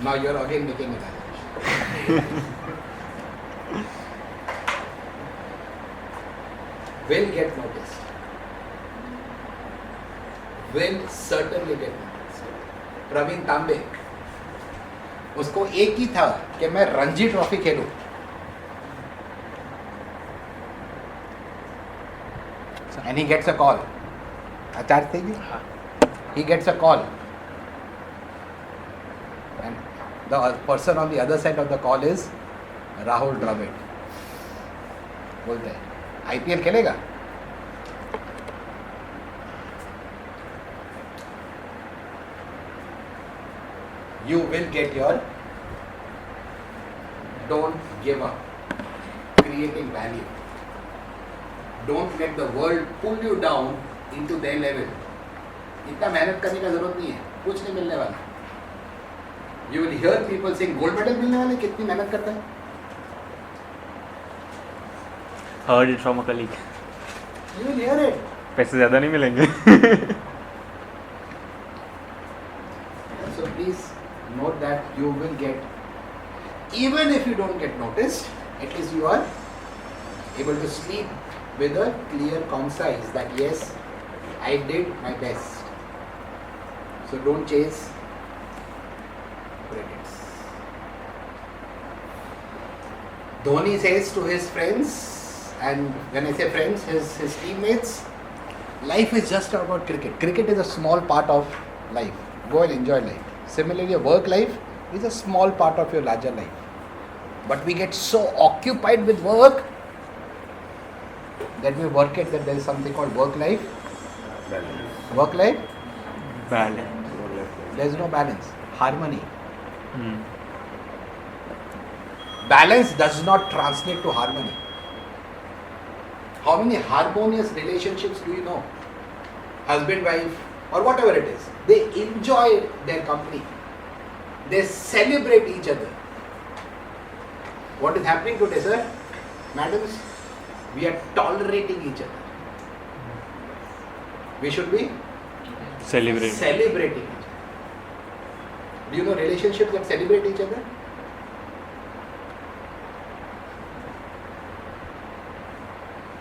Now you're again making an assumption. Will get noticed. Will certainly get noticed. Praveen तांबे, उसको एक ही था कि मैं रणजी ट्रॉफी खेलूं. And he gets a call. Acharya Singh ji? He gets a call. And the person on the other side of the call is Rahul Dravid. बोलते हैं IPL खेलेगा? You will get your, don't give up creating value. Don't let the world pull you down into their level. इतना मेहनत करने का जरूरत नहीं है, कुछ नहीं मिलने वाला. You will hear people saying gold medal मिलने वाले, कितनी मेहनत करता है. Heard it from a colleague. You will hear it. पैसे ज़्यादा नहीं मिलेंगे. So please note that you will get, even if you don't get noticed, at least you are able to sleep with a clear conscience that yes, I did my best. So don't chase credits. Dhoni says to his friends, and when I say friends, his teammates, life is just about cricket. Cricket is a small part of life. Go and enjoy life. Similarly, your work life is a small part of your larger life. But we get so occupied with work that we forget that there is something called work-life. Work-life? Balance. There is no balance. Harmony. Balance does not translate to harmony. How many harmonious relationships do you know? Husband, wife, or whatever it is. They enjoy their company. They celebrate each other. What is happening today, sir? Madams, we are tolerating each other. We should be celebrating each other. Do you know relationships that celebrate each other?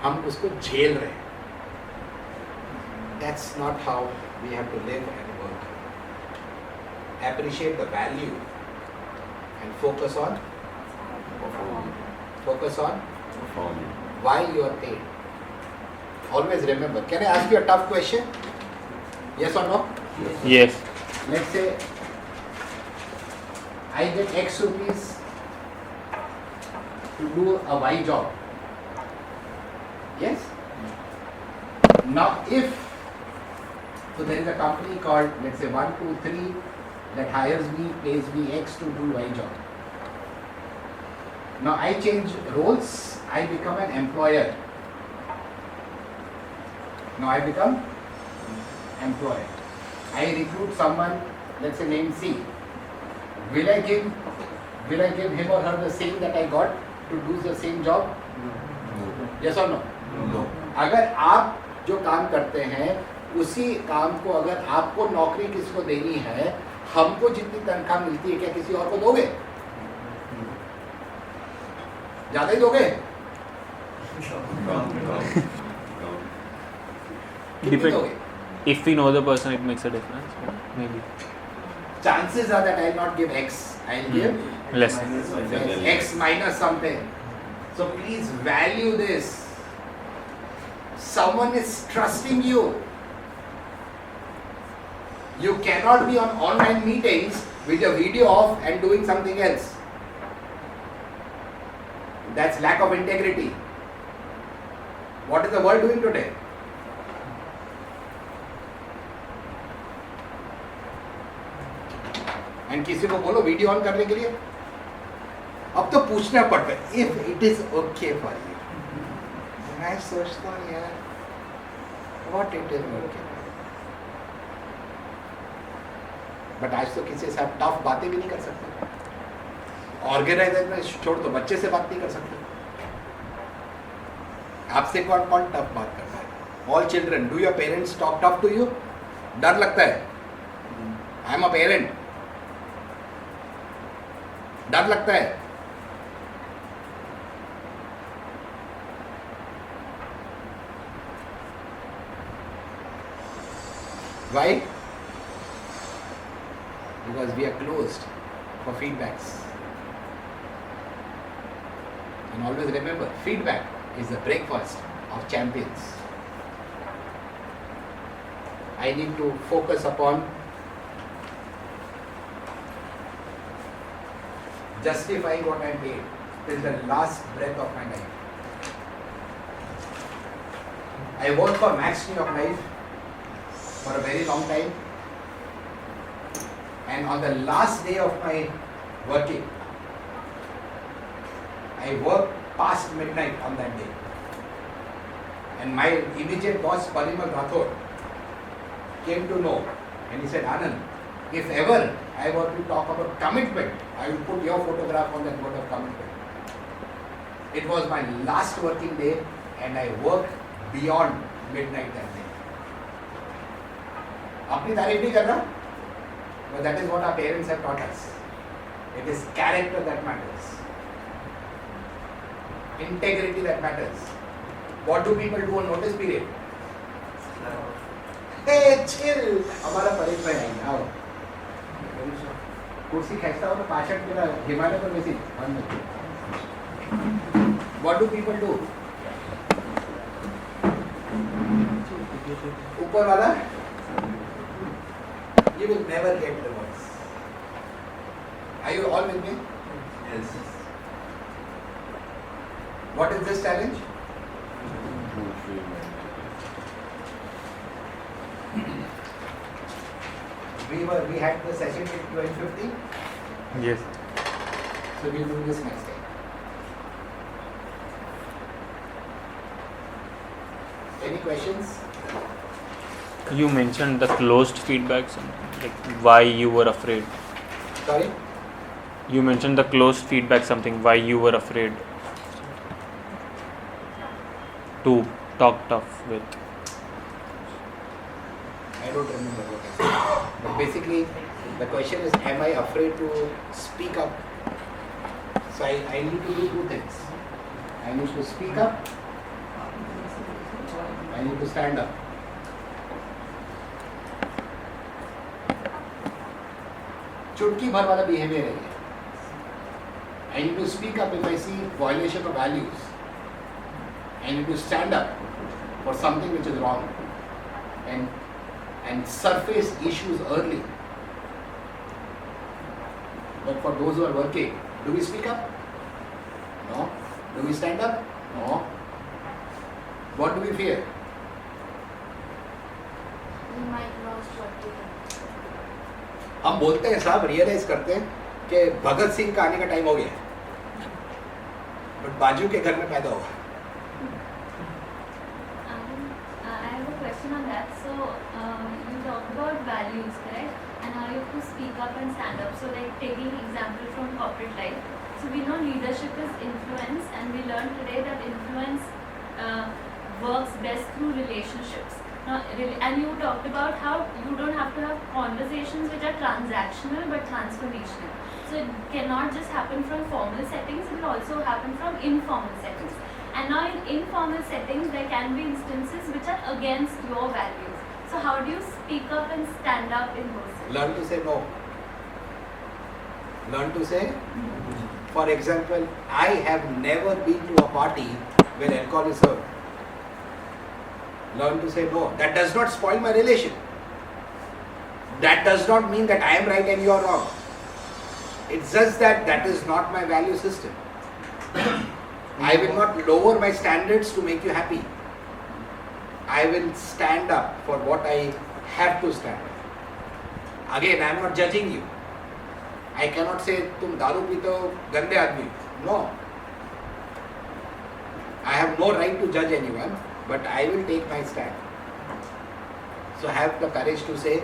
हम उसको झेल रहे हैं. That's not how we have to live and work. Appreciate the value and focus on why you are paid. Always remember. Can I ask you a tough question? Yes or no? Yes. Let's say I get X rupees to do a Y job. Yes? Now if, so there is a company called, let's say 1, 2, 3 that hires me, pays me X to do Y job. Now I change roles, I become an employer. Now I become employer. I recruit someone, let's say named C. Will I give him or her the same that I got to do the same job? No. Yes or no? No. अगर आप जो काम करते हैं उसी काम को अगर आपको नौकरी किसको देनी है, हमको जितनी तनख्वाह मिलती है क्या किसी और को दोगे? ज्यादा ही दोगे? कितनी दोगे? If we know the person, it makes a difference. Maybe. Chances are that I will not give X. I will give Less. X minus something. So please value this. Someone is trusting you. You cannot be on online meetings with your video off and doing something else. That's lack of integrity. What is the world doing today? And किसी को बोलो video on करने के लिए, अब तो पूछना पड़ता है if it is okay for you. मैं सोचता हूँ यार what it is okay. But आज तो किसी से आप टफ बातें भी नहीं कर सकते. ऑर्गेनाइजर में छोड़ दो, बच्चे से बात नहीं कर सकते. आपसे कौन कौन टफ बात करता है? All children. Do your parents talk tough to you? डर लगता है? I am a parent. डर लगता है? Why? Because we are closed for feedbacks. And always remember, feedback is the breakfast of champions. I need to focus upon justifying what I paid till the last breath of my life. I worked for Max New York Life for a very long time, and on the last day of my working, I worked past midnight on that day, and my immediate boss Parimal Rathod came to know, and he said, Anand, if ever I were to talk about commitment, I will put your photograph on that word of commitment. It was my last working day, and I worked beyond midnight that day. अपनी तारीफ नहीं कर रहा, but that is what our parents have taught us. It is character that matters, integrity that matters. What do people do on notice period? Hey, chill. हमारा परेश भाई आएंगे, आओ. कुर्सी खींचता हो तो 65 मेरा हिमालय पर वैसी बंद. What do people do? ऊपर वाला, you will never get the voice. Are you all with me? Yes. What is this challenge? We had the session at 12:50. Yes. So we'll do this next time. Any questions? You mentioned the closed feedback, something like why you were afraid. Sorry? You mentioned the closed feedback, something why you were afraid to talk tough with. I don't remember what I said. But basically, the question is, am I afraid to speak up? So I need to do two things. I need to speak up. I need to stand up. चुटकी भर वाला behavior है ये. I need to speak up if I see violation of values. I need to stand up for something which is wrong and surface issues early. But for those who are working, do we speak up? No. Do we stand up? No. What do we fear? You might lose what you do. हम बोलते हैं साहब, realise करते हैं कि भगत सिंह का आने का टाइम हो गया, बट बाजू के घर में पैदा हुआ. I have a question on that. So, you talked about values, correct? And how you have to speak up and stand up. So, like taking example from corporate life. So, we know leadership is influence, and we learned today that influence works best through relationships. Now, and you talked about how you don't have to have conversations which are transactional but transformational. So, it cannot just happen from formal settings, it will also happen from informal settings. And now in informal settings, there can be instances which are against your values. So how do you speak up and stand up in those situations? Learn to say no. Learn to say, for example, I have never been to a party where alcohol is served. Learn to say no. That does not spoil my relation. That does not mean that I am right and you are wrong. It's just that that is not my value system. I will not lower my standards to make you happy. I will stand up for what I have to stand up. Again, I am not judging you. I cannot say, तुम दारू पीते हो, गंदे आदमी. No. I have no right to judge anyone, but I will take my stand. So have the courage to say,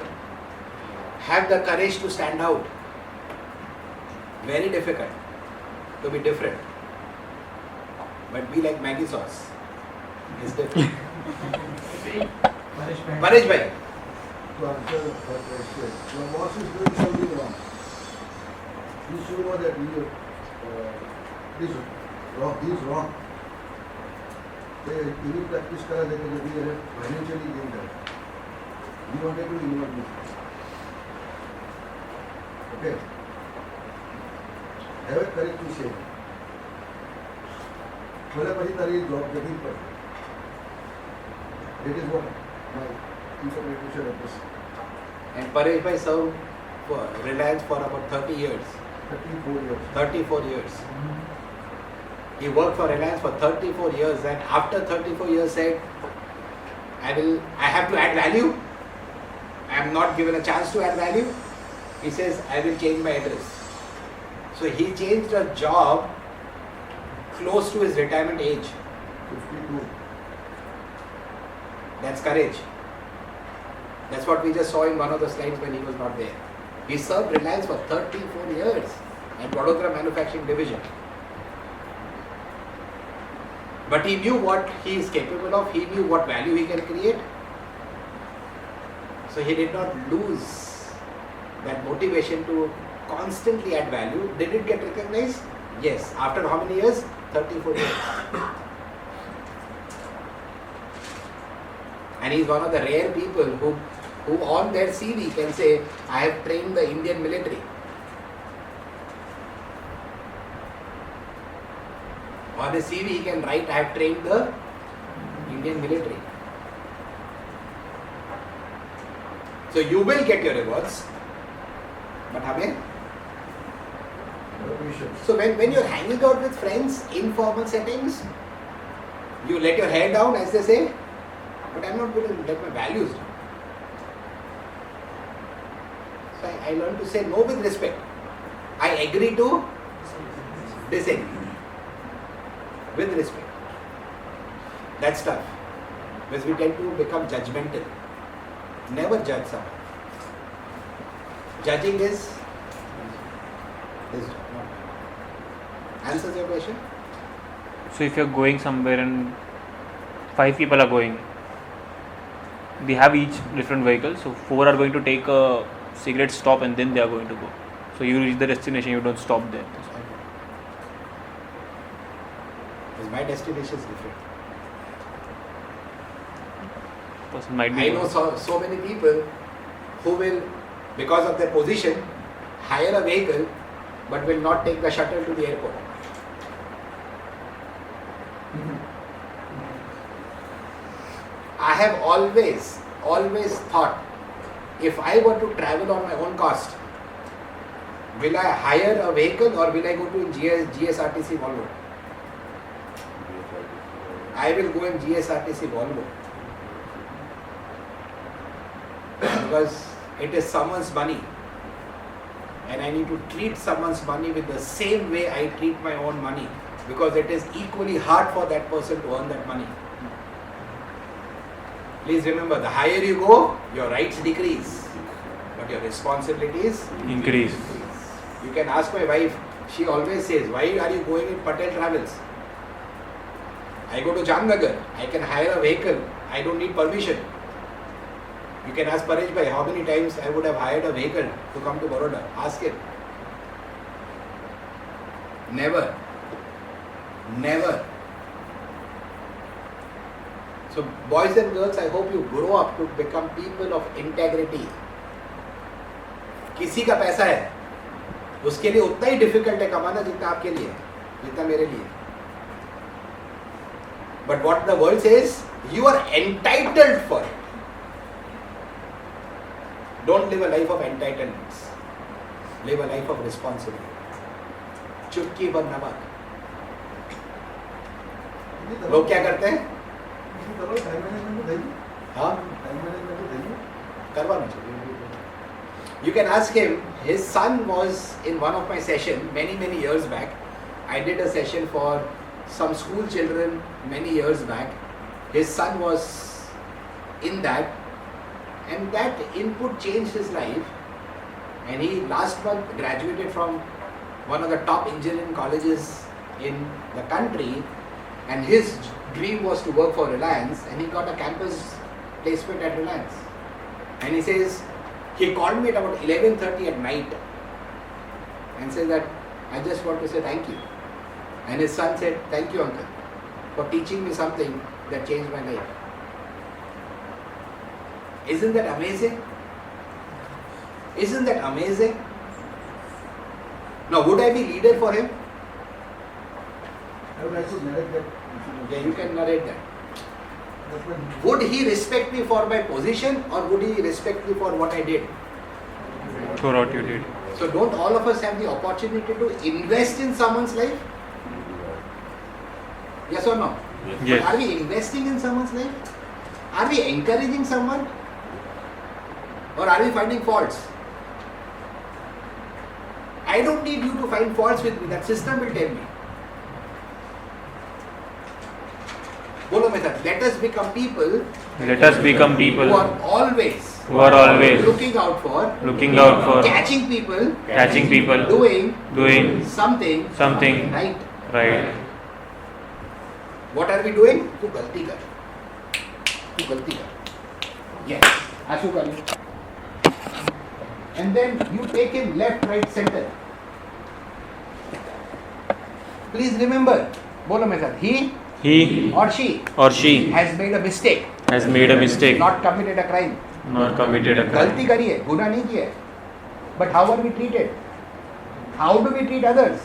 have the courage to stand out. Very difficult to be different. But be like Maggie sauce. It's different. Paresh bhai. To answer that question, your boss is doing something wrong. You should know that he is wrong. They even practice kara देते जब ये financially gain करे. You wanted to involve me. Okay. Have a courage to say. ભલે પછી તારી job જતી પડે. That is what my interpretation of this. And Paresh bhai served for Reliance for about 30 years. 34 years. 34 years. He worked for Reliance for 34 years and after 34 years said, I have to add value. I am not given a chance to add value. He says, I will change my address. So he changed a job close to his retirement age. 52. That's courage. That's what we just saw in one of the slides when he was not there. He served Reliance for 34 years at Vadodara Manufacturing Division. But he knew what he is capable of, he knew what value he can create. So he did not lose that motivation to constantly add value. Did it get recognized? Yes. After how many years? 34 years. And he is one of the rare people who on their CV can say, I have trained the Indian military. On his CV he can write, I have trained the Indian military. So you will get your rewards. But hame? So when you're hanging out with friends, informal settings, you let your hair down as they say, but I'm not going to let my values down. So I learned to say no with respect. I agree to disagree with respect. That's tough because we tend to become judgmental. Never judge someone. Judging is not. Answers your question? So if you're going somewhere and 5 people are going, they have each different vehicle, so 4 are going to take a cigarette stop and then they are going to go. So you reach the destination, you don't stop there. Because my destination is different. Person might be I know so many people who will, because of their position, hire a vehicle but will not take the shuttle to the airport. I have always thought, if I were to travel on my own cost, will I hire a vehicle or will I go to GSRTC Volvo? I will go in GSRTC Volvo. Because it is someone's money and I need to treat someone's money with the same way I treat my own money, because it is equally hard for that person to earn that money. Please remember, the higher you go, your rights decrease, but your responsibilities increase. You can ask my wife, she always says, why are you going in Patel Travels? I go to Bhatnagar, I can hire a vehicle, I don't need permission. You can ask Paresh bhai, how many times I would have hired a vehicle to come to Baroda? Ask him. Never. So boys and girls, I hope you grow up to become people of integrity. किसी का पैसा है, उसके लिए उतना ही difficult है कमाना जितना आपके लिए, जितना मेरे लिए. But what the world says, you are entitled for it. Don't live a life of entitlements. Live a life of responsibility. चुटकी भर नमक. लोग क्या करते हैं? हाँ? करवाना चाहिए. You can ask him. His son was in one of my sessions many years back. I did a session for some school children many years back. His son was in that, and that input changed his life. And he last month graduated from one of the top engineering colleges in the country, and his dream was to work for Reliance, and he got a campus placement at Reliance. And he says, he called me at about 11:30 at night and said that I just want to say thank you. And his son said, thank you uncle for teaching me something that changed my life. Isn't that amazing? Isn't that amazing? Now, would I be leader for him? I would like to narrate that. Yeah, you can narrate that. Would he respect me for my position, or would he respect me for what I did? For what you did. So don't all of us have the opportunity to invest in someone's life? Yes or no? Yes. Are we investing in someone's life? Are we encouraging someone? Or are we finding faults? I don't need you to find faults with me. That system will tell me. Bolo mein sir, let us become people. Let us become people who are always looking out for catching people doing something right. What are we doing? तू गलती कर. Yes. Ashu kar. And then you take him left, right, center. Please remember, bolo mein sir, he or she has made a mistake. Not committed a crime. गलती करी है, गुनाह नहीं किया है. But how are we treated? How do we treat others?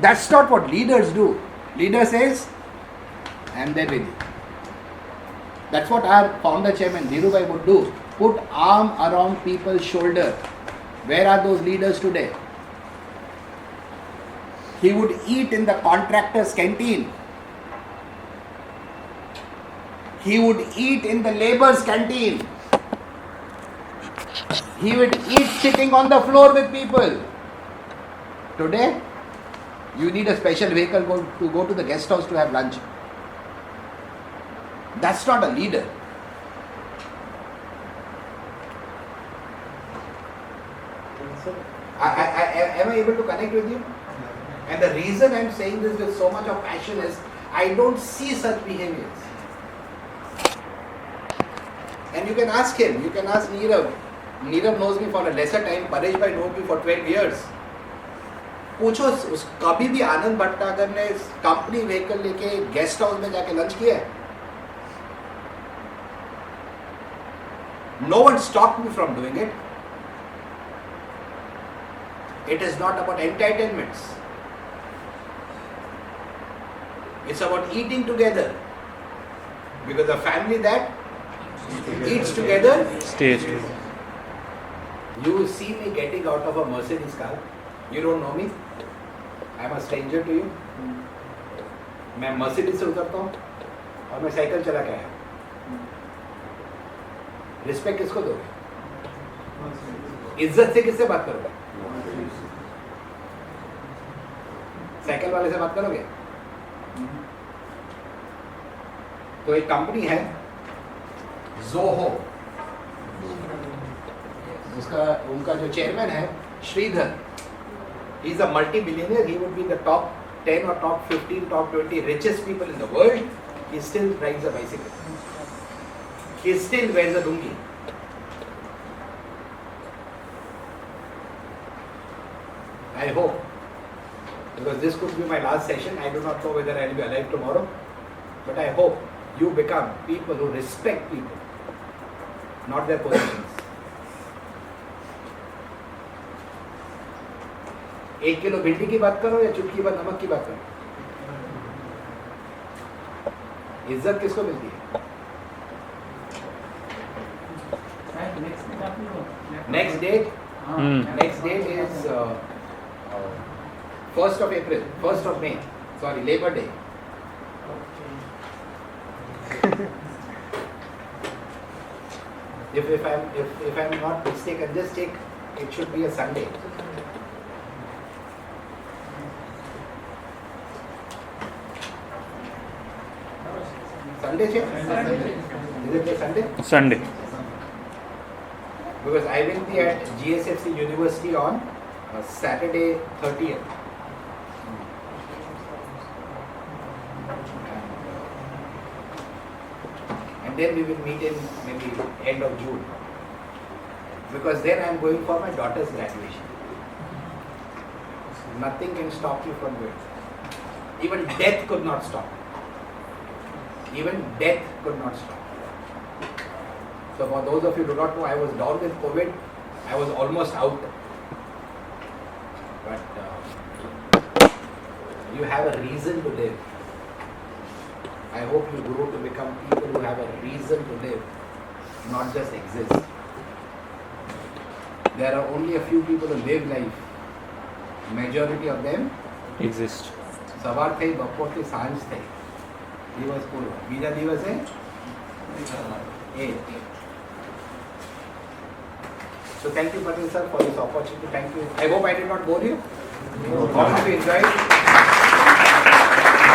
That's not what leaders do. Leader says, I am there with you. That's what our founder chairman Dhirubhai would do. Put arm around people's shoulder. Where are those leaders today? He would eat in the contractor's canteen. He would eat in the labor's canteen. He would eat sitting on the floor with people. Today, you need a special vehicle to go to the guest house to have lunch. That's not a leader. Am I able to connect with you? And the reason I'm saying this with so much of passion is I don't see such behaviors. And you can ask him, you can ask Neerav. Neerav knows me for a lesser time, Paresh bhai knows me for 12 years. पूछो कभी भी आनंद भटनागर ने company vehicle लेके guest house में जाके lunch किया है? No one stopped me from doing it. It is not about entitlements. It's about eating together. Because a family that eats together stays together. You see me getting out of a Mercedes car. You don't know me. I'm a stranger to you. मैं Mercedes से उतरता हूँ और मैं cycle चला के आया. Respect किसको दोगे? इज्जत से किससे बात करोगे? साइकिल वाले से बात करोगे? तो एक कंपनी है जोहो, उनका जो चेयरमैन है Shridhar, he is a multi-billionaire. He would be the top 10 or top 15, top 20 richest people in the world. He still rides a bicycle. He still wears a lungi. I hope, because this could be my last session, I do not know whether I will be alive tomorrow, but I hope you become people who respect people, not their positions. 1 kilo भिंडी की बात करो या चुटकी भर नमक की बात करो, इज्जत किसको मिलती है? Next date is 1st of April, 1st of May, sorry, Labor Day. If I'm not mistaken, just take, it should be a Sunday. Sunday, Chef? Is it a Sunday? Sunday. Because I will be at GSFC University on Saturday 30th. And then we will meet in maybe end of June. Because then I am going for my daughter's graduation. Nothing can stop you from going. Even death could not stop. Even death could not stop. So for those of you who do not know, I was down with COVID. I was almost out. But you have a reason to live. I hope you grow to become people who have a reason to live, not just exist. There are only a few people who live life. Majority of them exist. સવાર થઈ બપોર થી સાંજ થઈ દિવસ પૂરો બીજા દિવસે એ. So thank you Patel sir for this opportunity. Thank you. I hope I did not bore you. Hope you enjoyed.